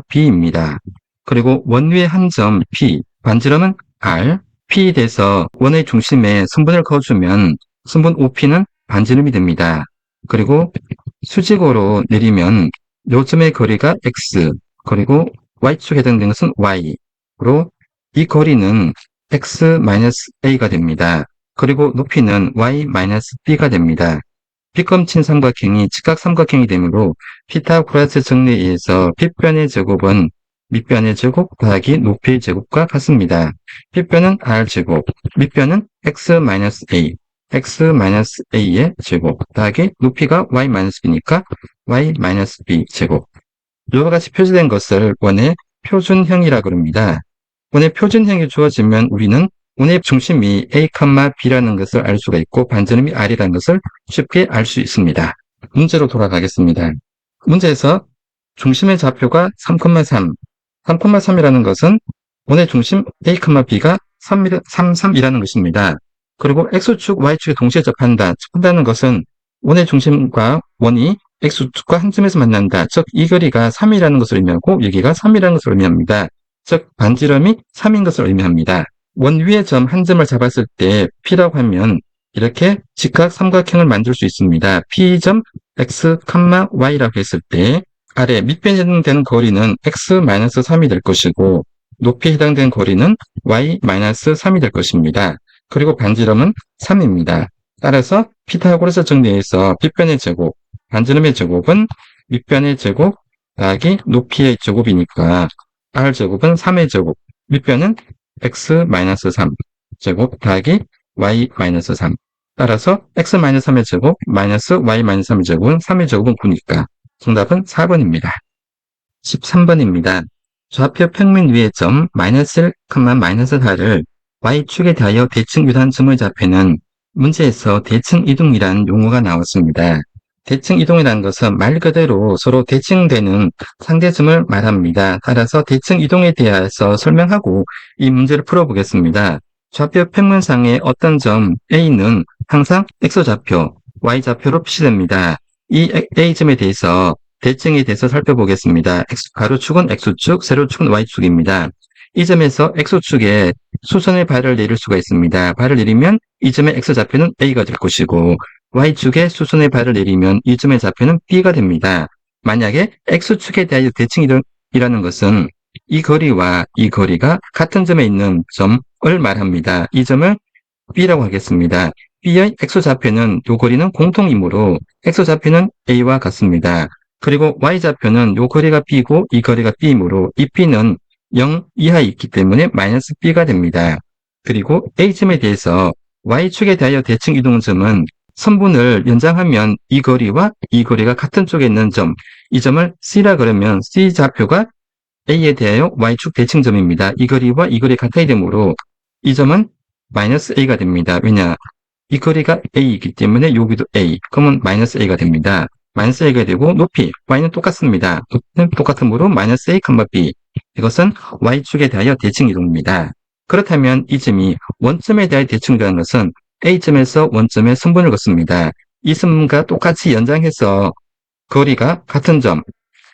b입니다. 그리고 원 위에 한 점 p, 반지름은 r, p에 대해서 원의 중심에 선분을 그어주면 선분 OP는 반지름이 됩니다. 그리고 수직으로 내리면 요점의 거리가 x, 그리고 y축에 해당되는 것은 y로 이 거리는 x-a가 됩니다. 그리고 높이는 y-b가 됩니다. 빗금친 삼각형이 직각 삼각형이 되므로 피타고라스 정리에 의해서 빗변의 제곱은 밑변의 제곱 더하기 높이의 제곱과 같습니다. 빗변은 r제곱, 밑변은 x-a, x-a의 제곱 더하기 높이가 y-b니까 y-b 제곱. 이와 같이 표시된 것을 원의 표준형이라고 합니다. 원의 표준형이 주어지면 우리는 원의 중심이 A, B라는 것을 알 수가 있고 반지름이 R이라는 것을 쉽게 알 수 있습니다. 문제로 돌아가겠습니다. 문제에서 중심의 좌표가 3,3, 3,3이라는 것은 원의 중심 A, B가 3,3이라는 것입니다. 그리고 X축, Y축에 동시에 접한다. 접한다는 것은 원의 중심과 원이 X축과 한 점에서 만난다. 즉, 이 거리가 3이라는 것을 의미하고 여기가 3이라는 것을 의미합니다. 즉, 반지름이 3인 것을 의미합니다. 원 위의 점 한 점을 잡았을 때 P라고 하면 이렇게 직각 삼각형을 만들 수 있습니다. P점 X, Y라고 했을 때 아래 밑변에 해당되는 거리는 X-3이 될 것이고 높이에 해당되는 거리는 Y-3이 될 것입니다. 그리고 반지름은 3입니다. 따라서 피타고라스 정리에서 빗변의 제곱, 반지름의 제곱은 밑변의 제곱 더하기 높이의 제곱이니까 R제곱은 3의 제곱, 밑변은 X-3 제곱 더하기 Y-3. 따라서 X-3의 제곱 마이너스 Y-3의 제곱은 3의 제곱은 9니까 정답은 4번입니다. 13번입니다. 좌표 평면 위의 점 -1, -4를 Y축에 대하여 대칭 유단점의 좌표는 문제에서 대칭 이동이라는 용어가 나왔습니다. 대칭 이동이라는 것은 말 그대로 서로 대칭되는 상대점을 말합니다. 따라서 대칭 이동에 대해서 설명하고 이 문제를 풀어보겠습니다. 좌표 평면상의 어떤 점 A는 항상 X좌표, Y좌표로 표시됩니다. 이 A점에 대해서 대칭에 대해서 살펴보겠습니다. 가로축은 X축, 세로축은 Y축입니다. 이 점에서 X축에 수선의 발을 내릴 수가 있습니다. 발을 내리면 이 점의 X좌표는 A가 될 것이고 Y축에 수선의 발을 내리면 이 점의 좌표는 B가 됩니다. 만약에 X축에 대하여 대칭이라는 것은 이 거리와 이 거리가 같은 점에 있는 점을 말합니다. 이 점을 B라고 하겠습니다. B의 X좌표는 이 거리는 공통이므로 X좌표는 A와 같습니다. 그리고 Y좌표는 이 거리가 B고 이 거리가 B이므로 이 B는 0 이하에 있기 때문에 마이너스 B가 됩니다. 그리고 A점에 대해서 Y축에 대하여 대칭 이동점은 선분을 연장하면 이 거리와 이 거리가 같은 쪽에 있는 점, 이 점을 C라 그러면 C좌표가 A에 대하여 Y축 대칭점입니다. 이 거리와 이 거리 같아야 되므로 이 점은 마이너스 A가 됩니다. 왜냐? 이 거리가 A이기 때문에 여기도 A, 그러면 마이너스 A가 됩니다. 마이너스 A가 되고 높이, Y는 똑같습니다. 높이는 똑같으므로 마이너스 A, B. 이것은 Y축에 대하여 대칭 이동입니다. 그렇다면 이 점이 원점에 대하여 대칭이라는 것은 A점에서 원점에 선분을 긋습니다. 이 선분과 똑같이 연장해서 거리가 같은 점,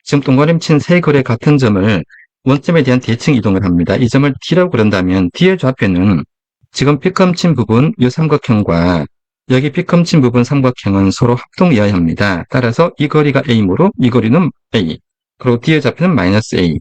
지금 동그라미 친 세 거리의 같은 점을 원점에 대한 대칭 이동을 합니다. 이 점을 D라고 그런다면 D의 좌표는 지금 빗금친 부분 이 삼각형과 여기 빗금친 부분 삼각형은 서로 합동이어야 합니다. 따라서 이 거리가 A이므로 이 거리는 A, 그리고 D의 좌표는 마이너스 A,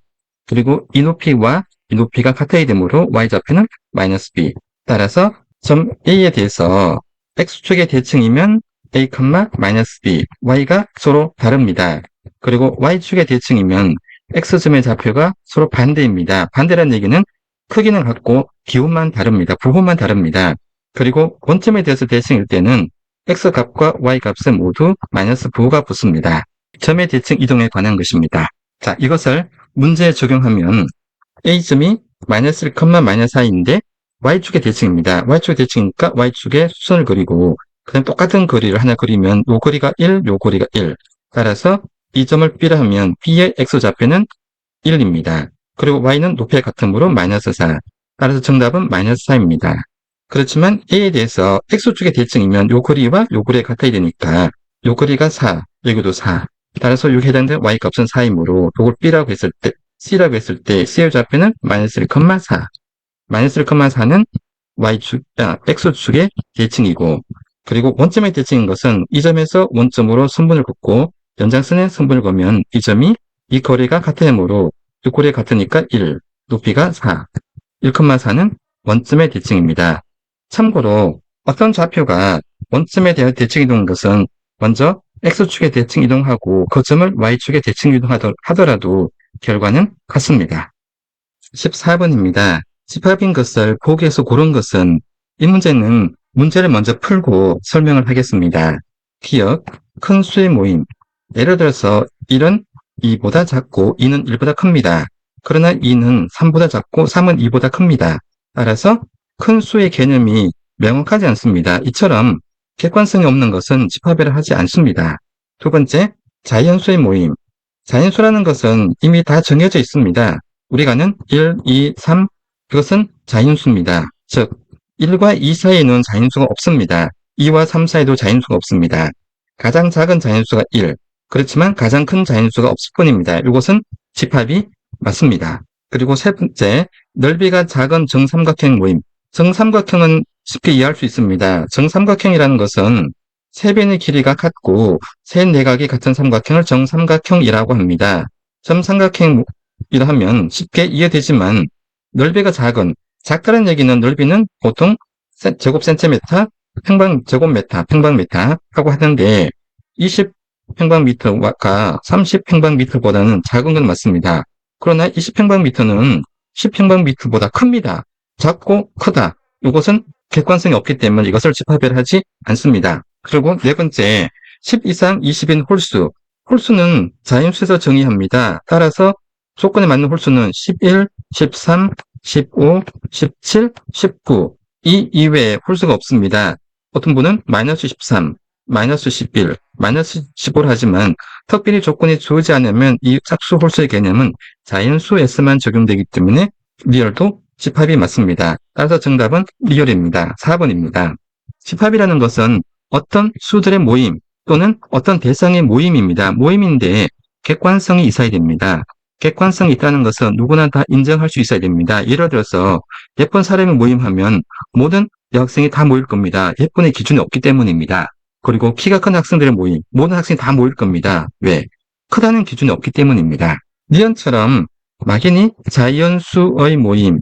그리고 이 높이와 이 높이가 같아야 되므로 Y좌표는 마이너스 B. 따라서 점 A에 대해서 X축의 대칭이면 A, 마이너스 B, Y가 서로 다릅니다. 그리고 Y축의 대칭이면 X점의 좌표가 서로 반대입니다. 반대라는 얘기는 크기는 같고 기호만 다릅니다. 부분만 다릅니다. 그리고 원점에 대해서 대칭일 때는 X값과 Y값은 모두 마이너스 부호가 붙습니다. 점의 대칭 이동에 관한 것입니다. 자, 이것을 문제에 적용하면 A점이 마이너스 1, 마이너스 4인데 Y축의 대칭입니다. Y축의 대칭이니까 Y축에 수선을 그리고 그냥 똑같은 거리를 하나 그리면 요 거리가 1, 요 거리가 1. 따라서 이 점을 B라 하면 B의 X좌표는 1입니다. 그리고 Y는 높이가 같으므로 마이너스 4. 따라서 정답은 마이너스 4입니다. 그렇지만 A에 대해서 X축의 대칭이면 요 거리와 요 거리가 같아야 되니까 요 거리가 4, 여기도 4. 따라서 여기 해당되는 Y값은 4이므로 요걸 B라고 했을 때, C라고 했을 때 C의 좌표는 마이너스 1,4. 마이너스 1,4는 X축의 대칭이고, 그리고 원점의 대칭인 것은 이 점에서 원점으로 선분을 긋고 연장선에 선분을 그으면 이 점이 이 거리가 같으므로 이 거리가 같으니까 1, 높이가 4. 1,4는 원점의 대칭입니다. 참고로 어떤 좌표가 원점에 대한 대칭 이동한 것은 먼저 X축에 대칭 이동하고 그 점을 Y축에 대칭 이동하더라도 결과는 같습니다. 14번입니다. 집합인 것을 보기에서 고른 것은 이 문제는 문제를 먼저 풀고 설명을 하겠습니다. 기억, 큰 수의 모임. 예를 들어서 1은 2보다 작고 2는 1보다 큽니다. 그러나 2는 3보다 작고 3은 2보다 큽니다. 따라서 큰 수의 개념이 명확하지 않습니다. 이처럼 객관성이 없는 것은 집합이라 하지 않습니다. 두 번째, 자연수의 모임. 자연수라는 것은 이미 다 정해져 있습니다. 우리가 아는 1, 2, 3, 그것은 자연수입니다. 즉, 1과 2 사이에는 자연수가 없습니다. 2와 3 사이에도 자연수가 없습니다. 가장 작은 자연수가 1, 그렇지만 가장 큰 자연수가 없을 뿐입니다. 이것은 집합이 맞습니다. 그리고 세 번째, 넓이가 작은 정삼각형 모임. 정삼각형은 쉽게 이해할 수 있습니다. 정삼각형이라는 것은 세 변의 길이가 같고 세 내각이 같은 삼각형을 정삼각형이라고 합니다. 정삼각형이라 하면 쉽게 이해되지만 넓이가 작다는 얘기는 넓이는 보통 제곱 센티미터, 제곱미터, 평방미터 하고 하는데 20평방미터가 30평방미터보다는 작은 건 맞습니다. 그러나 20평방미터는 10평방미터보다 큽니다. 작고 크다. 이것은 객관성이 없기 때문에 이것을 집합하지 않습니다. 그리고 네 번째, 10 이상 20인 홀수. 홀수는 자연수에서 정의합니다. 따라서 조건에 맞는 홀수는 11, 13, 15, 17, 19. 이 이외에 홀수가 없습니다. 어떤 분은 마이너스 13, 마이너스 11, 마이너스 15를 하지만 특별히 조건이 주어지지 않으면 이 짝수 홀수의 개념은 자연수에서만 적용되기 때문에 리얼도 집합이 맞습니다. 따라서 정답은 리얼입니다. 4번입니다. 집합이라는 것은 어떤 수들의 모임 또는 어떤 대상의 모임입니다. 모임인데 객관성이 있어야 됩니다. 객관성이 있다는 것은 누구나 다 인정할 수 있어야 됩니다. 예를 들어서 예쁜 사람이 모임하면 모든 여학생이 다 모일 겁니다. 예쁜의 기준이 없기 때문입니다. 그리고 키가 큰 학생들의 모임, 모든 학생이 다 모일 겁니다. 왜? 크다는 기준이 없기 때문입니다. 니은처럼 막연히 자연수의 모임,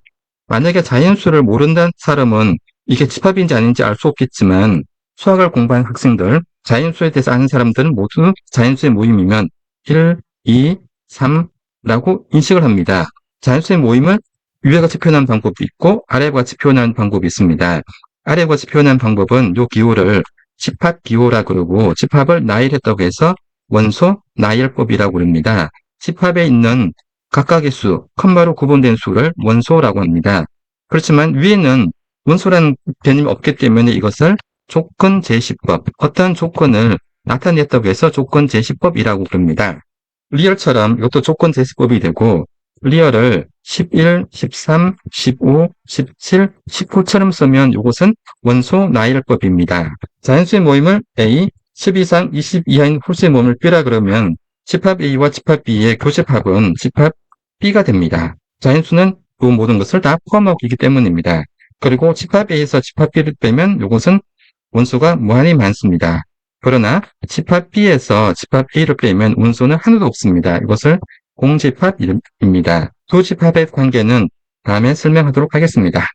만약에 자연수를 모른다는 사람은 이게 집합인지 아닌지 알 수 없겠지만 수학을 공부한 학생들, 자연수에 대해서 아는 사람들은 모두 자연수의 모임이면 1, 2, 3라고 인식을 합니다. 자연수의 모임을 위와 같이 표현하는 방법이 있고 아래와 같이 표현하는 방법이 있습니다. 아래와 같이 표현하는 방법은 이 기호를 집합 기호라 그러고 집합을 나열했다고 해서 원소 나열법이라고 그럽니다. 집합에 있는 각각의 수, 컴마로 구분된 수를 원소라고 합니다. 그렇지만 위에는 원소라는 개념이 없기 때문에 이것을 조건 제시법, 어떤 조건을 나타냈다고 해서 조건 제시법이라고 부릅니다. 리얼처럼 이것도 조건 제시법이 되고 리얼을 11, 13, 15, 17, 19처럼 쓰면 이것은 원소 나열법입니다. 자연수의 모임을 A, 10 이상 20 이하인 홀수의 모임을 B라 그러면 집합 A와 집합 B의 교집합은 집합 B가 됩니다. 자연수는 그 모든 것을 다 포함하고 있기 때문입니다. 그리고 집합 A에서 집합 B를 빼면 이것은 원소가 무한히 많습니다. 그러나 집합 B에서 집합 A를 빼면 원소는 하나도 없습니다. 이것을 공집합입니다. 두 집합의 관계는 다음에 설명하도록 하겠습니다.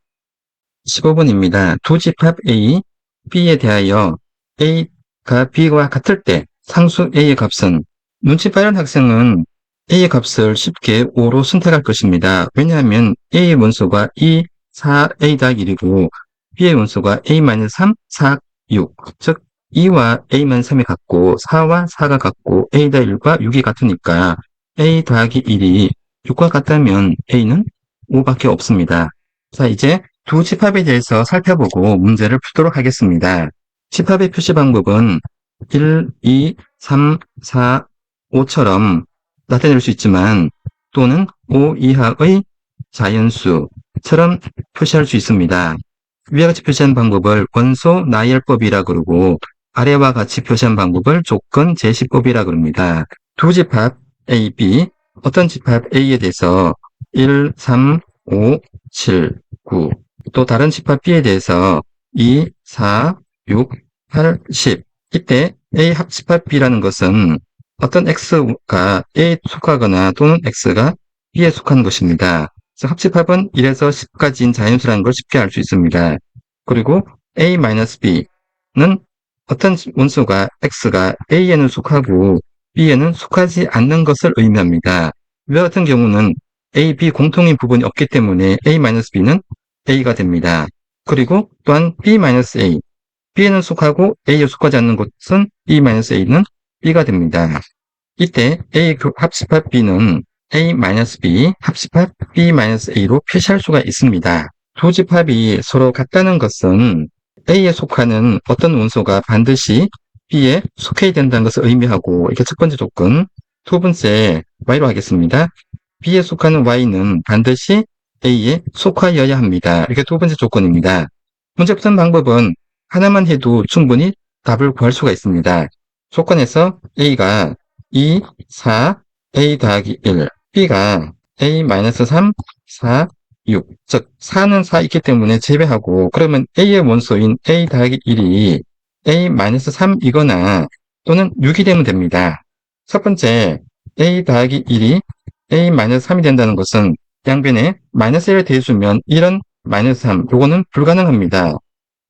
15번입니다. 두 집합 A, B에 대하여 A가 B와 같을 때 상수 A의 값은 눈치 빠른 학생은 A의 값을 쉽게 5로 선택할 것입니다. 왜냐하면 A의 원소가 2, 4, A 더하기 1이고 B의 원소가 A-3, 4, 6. 즉 2와 A-3이 같고 4와 4가 같고 A 더하기 1과 6이 같으니까 A 더하기 1이 6과 같다면 A는 5밖에 없습니다. 자, 이제 두 집합에 대해서 살펴보고 문제를 풀도록 하겠습니다. 집합의 표시 방법은 1, 2, 3, 4, 5처럼 나타낼 수 있지만 또는 5 이하의 자연수처럼 표시할 수 있습니다. 위와 같이 표시한 방법을 원소 나열법이라 그러고 아래와 같이 표시한 방법을 조건 제시법이라 그럽니다. 두 집합 A, B, 어떤 집합 A에 대해서 1, 3, 5, 7, 9, 또 다른 집합 B에 대해서 2, 4, 6, 8, 10. 이때 A 합집합 B라는 것은 어떤 X가 A에 속하거나 또는 X가 B에 속한 것입니다. 합집합은 1에서 10까지인 자연수라는 걸 쉽게 알 수 있습니다. 그리고 A-B는 어떤 원소가 X가 A에는 속하고 B에는 속하지 않는 것을 의미합니다. 이와 같은 경우는 A, B 공통인 부분이 없기 때문에 A-B는 A가 됩니다. 그리고 또한 B-A, B에는 속하고 A에 속하지 않는 것은 B-A는 B가 됩니다. 이때 A 합집합 B는 A-B 합집합 B-A로 표시할 수가 있습니다. 두 집합이 서로 같다는 것은 A에 속하는 어떤 원소가 반드시 B에 속해야 된다는 것을 의미하고, 이게 첫 번째 조건. 두 번째 Y로 하겠습니다. B에 속하는 Y는 반드시 A에 속하여야 합니다. 이게 두 번째 조건입니다. 문제 푸는 방법은 하나만 해도 충분히 답을 구할 수가 있습니다. 조건에서 A가 2, 4, A 더하기 1, B가 A-3, 4, 6. 즉 4는 4 있기 때문에 제외하고, 그러면 A의 원소인 A 더하기 1이 A-3이거나 또는 6이 되면 됩니다. 첫 번째, A 더하기 1이 A-3이 된다는 것은 양변에 마이너스 1을 대주면 1은 -3, 요거는 불가능합니다.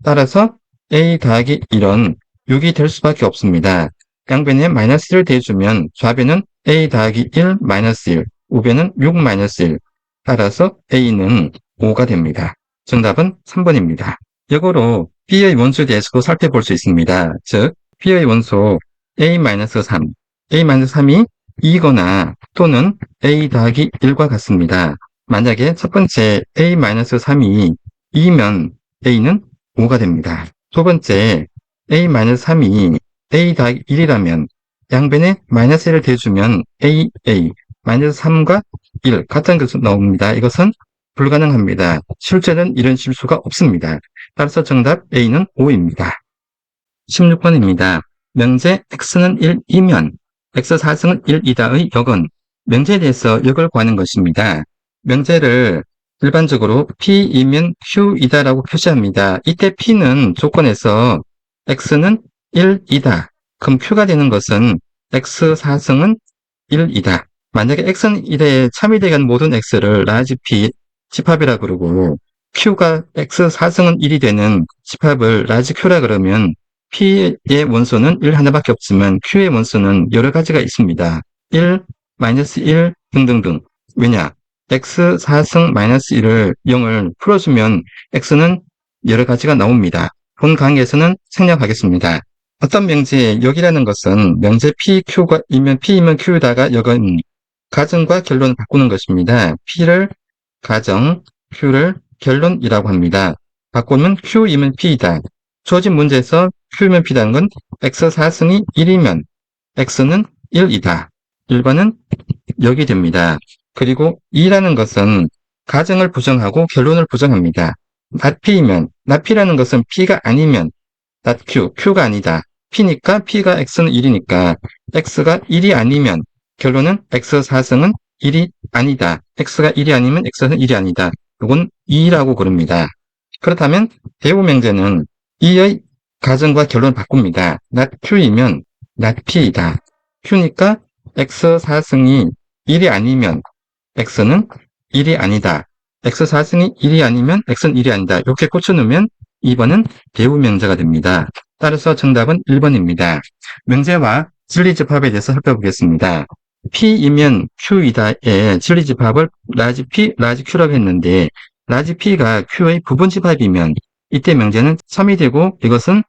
따라서 A 더하기 1은 6이 될 수밖에 없습니다. 양변에 -1을 대주면 좌변은 A 더하기 1, -1, 우변은 6, -1. 따라서 A는 5가 됩니다. 정답은 3번입니다. 역으로 B의 원소에 대해서도 살펴볼 수 있습니다. 즉, B의 원소 A-3, A-3이 2거나 또는 A 더하기 1과 같습니다. 만약에 첫 번째 A-3이 2면 A는 5가 됩니다. 두 번째 A-3이 A 더하기 1이라면 양변에 -1을 대주면 AA, -3과 1 같은 것이 나옵니다. 이것은 불가능합니다. 실제는 이런 실수가 없습니다. 따라서 정답 A는 5입니다. 16번입니다. 명제 x는 1이면 x4승은 1이다의 역은, 명제에 대해서 역을 구하는 것입니다. 명제를 일반적으로 P이면 Q이다라고 표시합니다. 이때 P는 조건에서 x는 1이다. 그럼 Q가 되는 것은 x4승은 1이다. 만약에 x는 1에 참이 되는 모든 x를 라지 P 집합이라 그러고, Q가 x4승은 1이 되는 집합을 라지 Q라 그러면 P의 원소는 1 하나밖에 없지만 Q의 원소는 여러 가지가 있습니다. 1, -1 등등등. 왜냐? x4승 -1을 0을 풀어주면 x는 여러 가지가 나옵니다. 본 강의에서는 생략하겠습니다. 어떤 명제의 역이라는 것은 명제 P, Q이면 Q다가 역은 가정과 결론을 바꾸는 것입니다. P를 가정, Q를 결론이라고 합니다. 바꾸면 Q이면 P이다. 주어진 문제에서 Q이면 P라는 건 x4승이 1이면 x는 1이다. 1번은 역이 됩니다. 그리고 2라는 것은 가정을 부정하고 결론을 부정합니다. not P이면, not P라는 것은 P가 아니면 not Q, Q가 아니다. P니까 P가 x는 1이니까 x가 1이 아니면 결론은 x4승은 1이 아니다. x가 1이 아니면 x는 1이 아니다. 이건 2라고 그럽니다. 그렇다면 대우 명제는 2의 가정과 결론을 바꿉니다. not Q이면 not P이다. Q니까 x4승이 1이 아니면 x는 1이 아니다. x4승이 1이 아니면 x는 1이 아니다. 이렇게 꽂혀놓으면 2번은 대우 명제가 됩니다. 따라서 정답은 1번입니다. 명제와 진리집합에 대해서 살펴보겠습니다. P이면 Q이다의 진리집합을 라지 P, 라지 Q라고 했는데, 라지 P가 Q의 부분집합이면 이때 명제는 3이 되고 이것은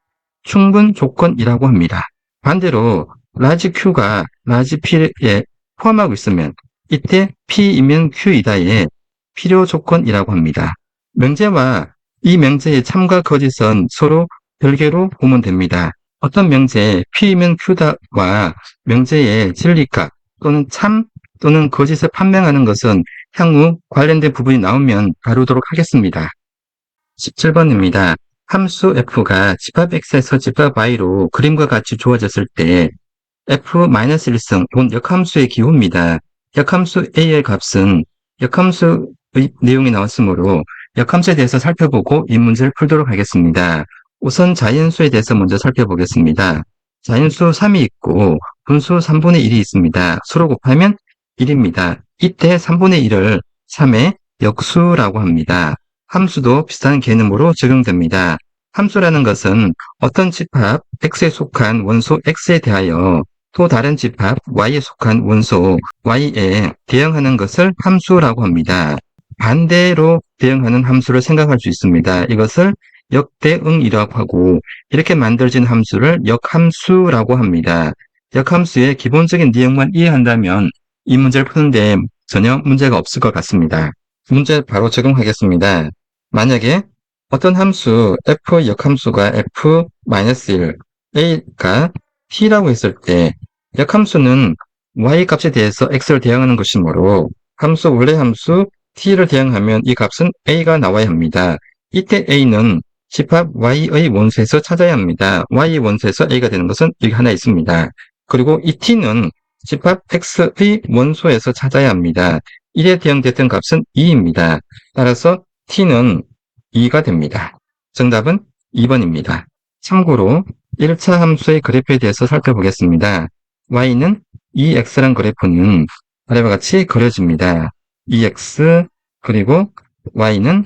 충분 조건이라고 합니다. 반대로 라지 Q가 라지 P에 포함하고 있으면 이때 P이면 Q이다의 필요 조건이라고 합니다. 명제와 이 명제의 참과 거짓은 서로 별개로 보면 됩니다. 어떤 명제 P이면 Q다와 명제의 진리값 또는 참 또는 거짓을 판명하는 것은 향후 관련된 부분이 나오면 다루도록 하겠습니다. 17번입니다. 함수 f가 집합 x에서 집합 y로 그림과 같이 주어졌을 때 f-1승, 이건 역함수의 기호입니다. 역함수 a의 값은 역함수의 내용이 나왔으므로 역함수에 대해서 살펴보고 이 문제를 풀도록 하겠습니다. 우선 자연수에 대해서 먼저 살펴보겠습니다. 자연수 3이 있고 분수 3분의 1이 있습니다. 수로 곱하면 1입니다. 이때 3분의 1을 3의 역수라고 합니다. 함수도 비슷한 개념으로 적용됩니다. 함수라는 것은 어떤 집합 x에 속한 원소 x에 대하여 또 다른 집합 y에 속한 원소 y에 대응하는 것을 함수라고 합니다. 반대로 대응하는 함수를 생각할 수 있습니다. 이것을 역대응이라고 하고, 이렇게 만들어진 함수를 역함수라고 합니다. 역함수의 기본적인 내용만 이해한다면 이 문제를 푸는데 전혀 문제가 없을 것 같습니다. 문제 바로 적용하겠습니다. 만약에 어떤 함수 f 역함수가 f-1 a가 t라고 했을 때 역함수는 y 값에 대해서 x를 대항하는 것이므로 함수 원래 함수 t를 대항하면 이 값은 a가 나와야 합니다. 이때 a는 집합 y의 원소에서 찾아야 합니다. y의 원소에서 a가 되는 것은 여기 하나 있습니다. 그리고 이 t는 집합 x의 원소에서 찾아야 합니다. 1에 대응됐던 값은 2입니다. 따라서 t는 2가 됩니다. 정답은 2번입니다. 참고로 1차 함수의 그래프에 대해서 살펴보겠습니다. y는 2x란 그래프는 아래와 같이 그려집니다. 2x 그리고 y는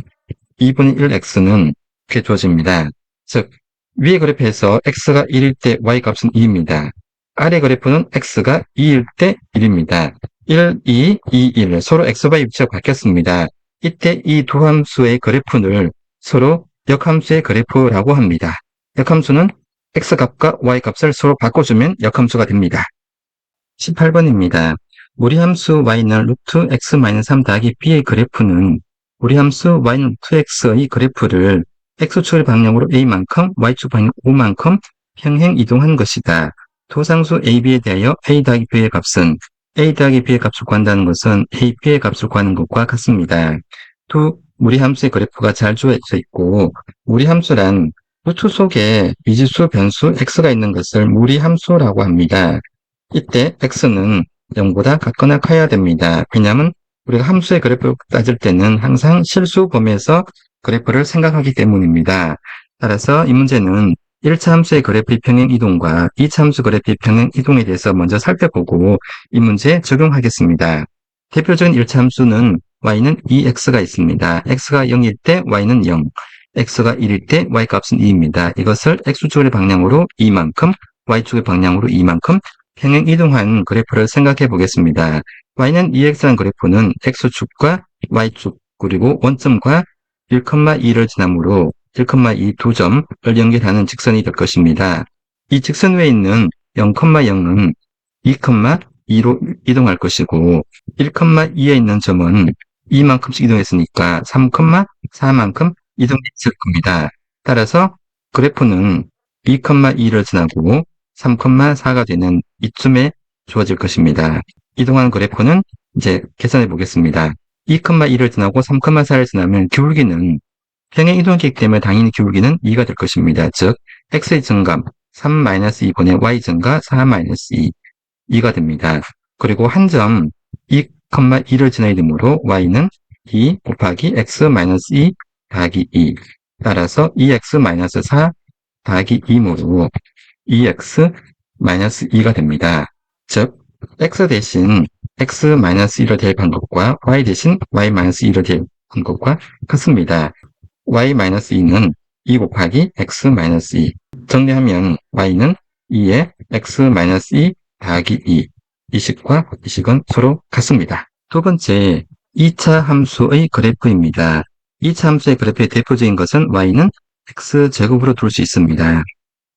2분의 1x는 이렇게 주어집니다. 즉 위의 그래프에서 x가 1일 때 y값은 2입니다. 아래 그래프는 x가 2일 때 1입니다. 1, 2, 2, 1 서로 xy 위치가 바뀌었습니다. 이때 이 두 함수의 그래프를 서로 역함수의 그래프라고 합니다. 역함수는 x값과 y값을 서로 바꿔주면 역함수가 됩니다. 18번입니다. 무리함수 y는 루트 x-3 더하기 b의 그래프는 무리함수 y는 루트 x의 그래프를 x축의 방향으로 a만큼 y축 방향 5만큼 평행 이동한 것이다. 도상수 ab에 대하여 a 더하기 b의 값은 a 더하기 b의 값을 구한다는 것은 a, b의 값을 구하는 것과 같습니다. 두 무리함수의 그래프가 잘 주어져 있고 무리함수란 루트 속에 미지수 변수 x가 있는 것을 무리함수라고 합니다. 이때 x는 0보다 같거나 커야 됩니다. 왜냐하면 우리가 함수의 그래프를 따질 때는 항상 실수 범위에서 그래프를 생각하기 때문입니다. 따라서 이 문제는 1차 함수의 그래프의 평행 이동과 2차 함수 그래프의 평행 이동에 대해서 먼저 살펴보고 이 문제에 적용하겠습니다. 대표적인 1차 함수는 y는 2x가 있습니다. x가 0일 때 y는 0, x가 1일 때 y값은 2입니다. 이것을 x축의 방향으로 2만큼, y축의 방향으로 2만큼 평행 이동한 그래프를 생각해 보겠습니다. y는 2x라는 그래프는 x축과 y축 그리고 원점과 1,2를 지나므로 1,2 두 점을 연결하는 직선이 될 것입니다. 이 직선 위에 있는 0,0은 2,2로 이동할 것이고 1,2에 있는 점은 2만큼씩 이동했으니까 3,4만큼 이동했을 겁니다. 따라서 그래프는 2,2를 지나고 3,4가 되는 이쯤에 주어질 것입니다. 이동하는 그래프는 이제 계산해 보겠습니다. 2,2를 지나고 3,4를 지나면 기울기는 평행 이동했기 때문에 당연히 기울기는 2가 될 것입니다. 즉 x의 증감 3-2분의 y 증가 4-2 2가 됩니다. 그리고 한 점 2,2를 지나야 되므로 y는 2 곱하기 x-2 더하기 2 따라서 2x-4 더하기 2으로 2x-2가 됩니다. 즉 x 대신 x-1을 대입한 것과 y 대신 y-2를 대입한 것과 같습니다. y-2는 2 곱하기 x-2 정리하면 y는 2의 x-2 더하기 2 이 식과 이 식은 서로 같습니다. 두 번째 2차 함수의 그래프입니다. 2차 함수의 그래프의 대표적인 것은 y는 x제곱으로 둘 수 있습니다.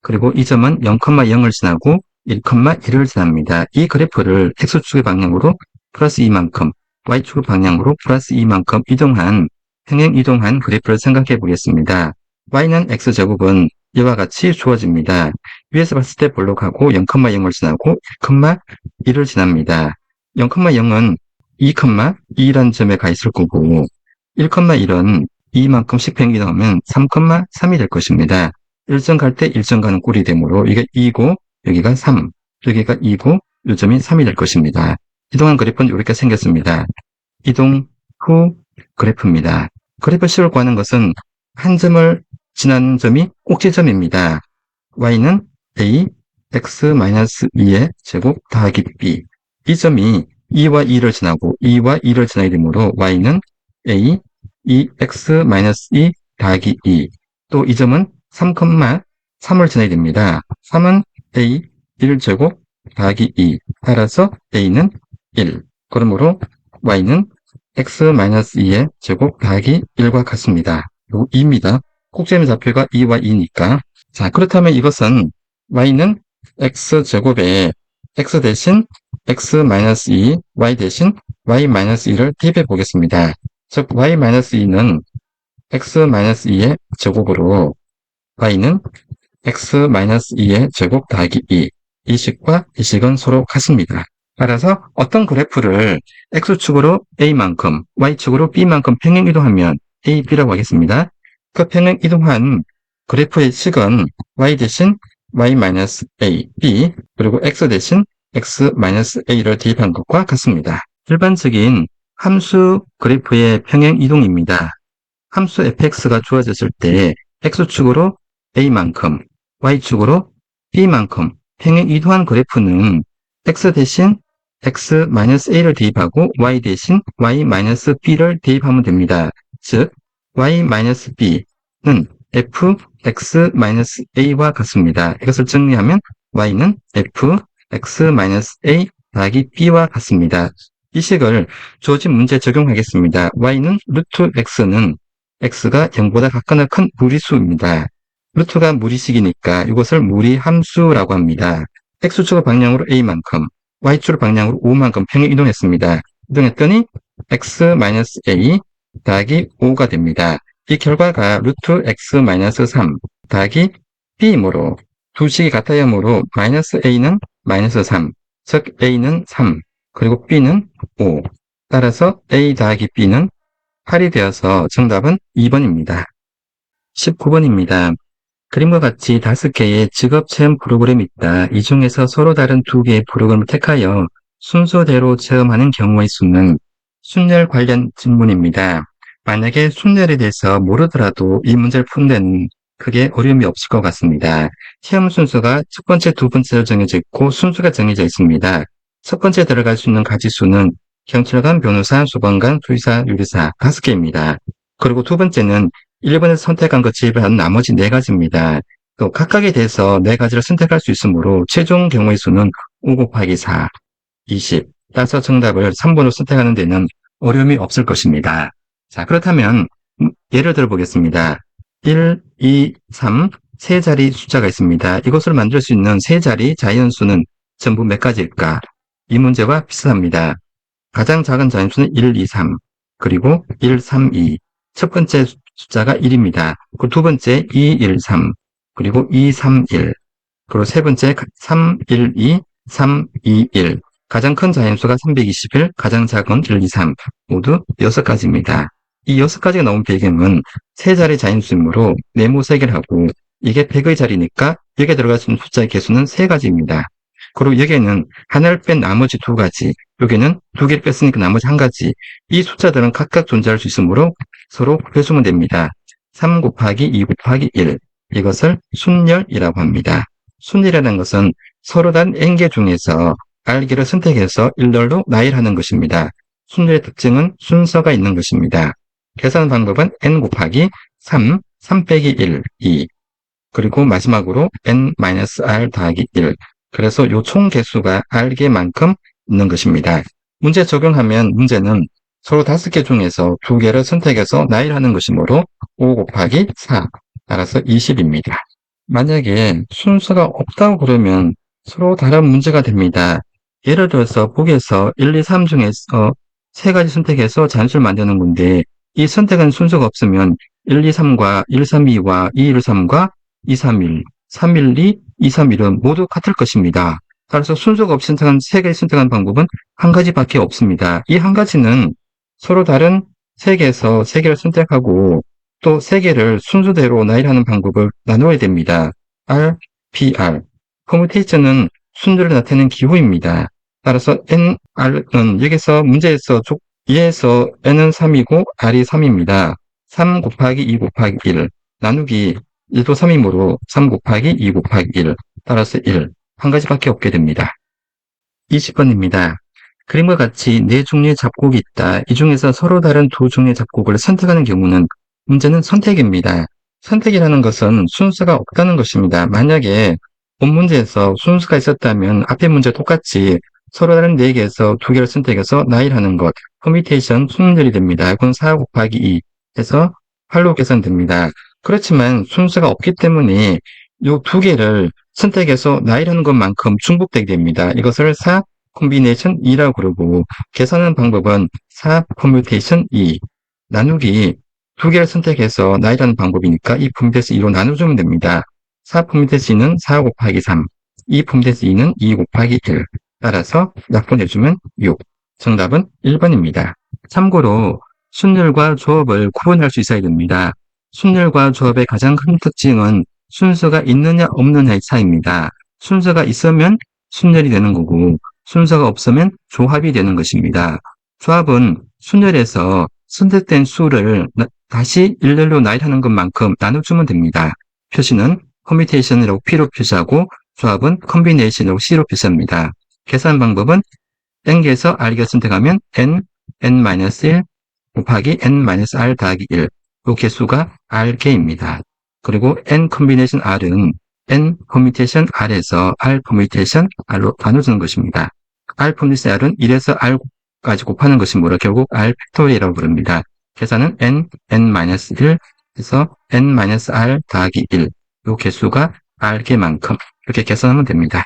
그리고 이 점은 0,0을 지나고 1,1을 지납니다. 이 그래프를 x축의 방향으로 플러스 2만큼, y축의 방향으로 플러스 2만큼 평행 이동한 그래프를 생각해 보겠습니다. y는 x제곱은 이와 같이 주어집니다. 위에서 봤을 때 볼록하고 0,0을 지나고 1,1을 지납니다. 0,0은 2,2라는 점에 가 있을 거고 1,1은 2만큼씩 평행 이동하면 3,3이 될 것입니다. 1점 갈 때 1점 가는 꼴이 되므로 이게 2고 여기가 3, 여기가 2고 이 점이 3이 될 것입니다. 이동한 그래프는 이렇게 생겼습니다. 이동 후 그래프입니다. 그래프 식을 구하는 것은 한 점을 지나는 점이 꼭지점입니다. y는 a, x-2의 제곱 더하기 b. 이 점이 2와 2를 지나고 2와 2를 지나야 되므로 y는 a, 2x-2 더하기 2. 또 이 점은 3,3을 지나야 됩니다. 3은 a 1제곱 더하기 2. 따라서 a는 1. 그러므로 y는 x-2의 제곱 더하기 1과 같습니다. 요 2입니다. 꼭지점의 좌표가 2와 2니까. 자, 그렇다면 이것은 y는 x제곱에 x 대신 x-2, y 대신 y-2를 대입해 보겠습니다. 즉 y-2는 x-2의 제곱으로 y는 x-2의 제곱 더하기 2. 이 식과 이 식은 서로 같습니다. 따라서 어떤 그래프를 x축으로 a만큼, y축으로 b만큼 평행 이동하면 a, b라고 하겠습니다. 그 평행 이동한 그래프의 식은 y 대신 y-a, b, 그리고 x 대신 x-a를 대입한 것과 같습니다. 일반적인 함수 그래프의 평행 이동입니다. 함수 fx가 주어졌을 때 x축으로 a만큼, y축으로 b만큼 평행 이동한 그래프는 x 대신 x-a를 대입하고 y 대신 y-b를 대입하면 됩니다. 즉 y-b는 fx-a와 같습니다. 이것을 정리하면 y는 fx-a 더하기 b와 같습니다. 이 식을 주어진 문제에 적용하겠습니다. y는 루트 x는 x가 0보다 같거나 큰 무리수입니다. 루트가 무리식이니까 이것을 무리함수라고 합니다. x축을 방향으로 a만큼, y축을 방향으로 5만큼 평행 이동했습니다. 이동했더니 x-a 더하기 5가 됩니다. 이 결과가 루트 x-3 더하기 b이므로 두 식이 같아야 하므로 -a는 -3, 즉 a는 3, 그리고 b는 5. 따라서 a 더하기 b는 8이 되어서 정답은 2번입니다. 19번입니다. 그림과 같이 5개의 직업체험 프로그램이 있다. 이 중에서 서로 다른 2개의 프로그램을 택하여 순서대로 체험하는 경우의 수는 순열 관련 질문입니다. 만약에 순열에 대해서 모르더라도 이 문제를 푸는 데는 크게 어려움이 없을 것 같습니다. 체험 순서가 첫 번째, 두 번째로 정해져 있고 순서가 정해져 있습니다. 첫 번째 들어갈 수 있는 가지수는 경찰관, 변호사, 소방관, 수의사, 요리사 5개입니다. 그리고 두 번째는 1번에서 선택한 것 제외한 나머지 4가지입니다. 또 각각에 대해서 4가지를 선택할 수 있으므로 최종 경우의 수는 5 곱하기 4, 20. 따라서 정답을 3번으로 선택하는 데는 어려움이 없을 것입니다. 자, 그렇다면 예를 들어 보겠습니다. 1, 2, 3, 세 자리 숫자가 있습니다. 이것을 만들 수 있는 세 자리 자연수는 전부 몇 가지일까? 이 문제와 비슷합니다. 가장 작은 자연수는 1, 2, 3, 그리고 1, 3, 2. 첫 번째 숫자가 1입니다. 그리고 두 번째 2, 1, 3, 그리고 2, 3, 1. 그리고 세 번째 3, 1, 2, 3, 2, 1. 가장 큰 자연수가 321, 가장 작은 1, 2, 3. 모두 6가지입니다. 이 6가지가 나온 배경은 세 자리 자연수이므로 네모세개를 하고 이게 100의 자리니까 여기에 들어갈 수 있는 숫자의 개수는 3가지입니다. 그리고 여기에는 하나를 뺀 나머지 2가지, 여기는 2개를 뺐으니까 나머지 1가지. 이 숫자들은 각각 존재할 수 있으므로 서로 곱해주면 됩니다. 3 곱하기 2 곱하기 1. 이것을 순열이라고 합니다. 순열이라는 것은 서로 다른 n개 중에서 R개를 선택해서 일렬로 나열하는 것입니다. 순열의 특징은 순서가 있는 것입니다. 계산 방법은 n 곱하기 3 빼기 1, 2. 그리고 마지막으로 n-r 더하기 1. 그래서 이 총 개수가 R개만큼 있는 것입니다. 문제 적용하면 문제는 서로 5개 중에서 2개를 선택해서 나열하는 것이므로 5 곱하기 4, 따라서 20입니다. 만약에 순서가 없다고 그러면 서로 다른 문제가 됩니다. 예를 들어서 보기에서 1, 2, 3 중에서 3가지 선택해서 잔수를 만드는 건데 이 선택한 순서가 없으면 1, 2, 3과 1, 3, 2와 2, 1, 3과 2, 3, 1, 3, 1, 2, 2, 3, 1은 모두 같을 것입니다. 따라서 순서가 없이 선택한 3개를 선택한 방법은 한 가지밖에 없습니다. 이 한 가지는 서로 다른 3개에서 3개를 선택하고 또 3개를 순서대로 나열하는 방법을 나누어야 됩니다. R, PR. 퍼뮤테이션은 순서를 나타내는 기호입니다. 따라서 NR은 여기서 문제에서 2에서 N은 3이고 R이 3입니다. 3 곱하기 2 곱하기 1 나누기 1도 3이므로 3 곱하기 2 곱하기 1 따라서 1. 한 가지밖에 없게 됩니다. 20번입니다. 그림과 같이 4종류의 잡곡이 있다. 이 중에서 서로 다른 2종류의 잡곡을 선택하는 경우는 문제는 선택입니다. 선택이라는 것은 순서가 없다는 것입니다. 만약에 본 문제에서 순서가 있었다면 앞에 문제 똑같이 서로 다른 4개에서 2개를 선택해서 나열하는 것, 퍼뮤테이션 순열이 됩니다. 이건 4 곱하기 2 해서 8로 계산됩니다. 그렇지만 순서가 없기 때문에 이 2개를 선택해서 나열하는 것만큼 중복되게 됩니다. 이것을 4 콤비네이션 2라고 그러고, 계산하는 방법은 4 퍼뮤테이션 2, 나누기 두 개를 선택해서 나이라는 방법이니까 이 퍼뮤테이션 2로 나눠주면 됩니다. 4 퍼뮤테이션 2는 4 곱하기 3, 2 퍼뮤테이션 2는 2 곱하기 1, 따라서 약분해주면 6. 정답은 1번입니다. 참고로 순열과 조합을 구분할 수 있어야 됩니다. 순열과 조합의 가장 큰 특징은 순서가 있느냐 없느냐의 차이입니다. 순서가 있으면 순열이 되는 거고 순서가 없으면 조합이 되는 것입니다. 조합은 순열에서 선택된 수를 다시 일렬로 나열하는 것만큼 나눠주면 됩니다. 표시는 커뮤테이션이라고 P로 표시하고 조합은 컨비네이션으로 C로 표시합니다. 계산 방법은 땡겨서 R개를 선택하면 n-1 곱하기 n-r 더하기 1. 이 개수가 R개입니다. 그리고 n 컨비네이션 R은 n 퍼뮤테이션 R에서 R 퍼뮤테이션 R로 나눠주는 것입니다. R 퍼뮤테이션 R은 1에서 R까지 곱하는 것이 뭐라 결국 R 팩토리얼이라고 부릅니다. 계산은 n-1에서 n-r 더하기 1. 이 개수가 R개만큼 이렇게 계산하면 됩니다.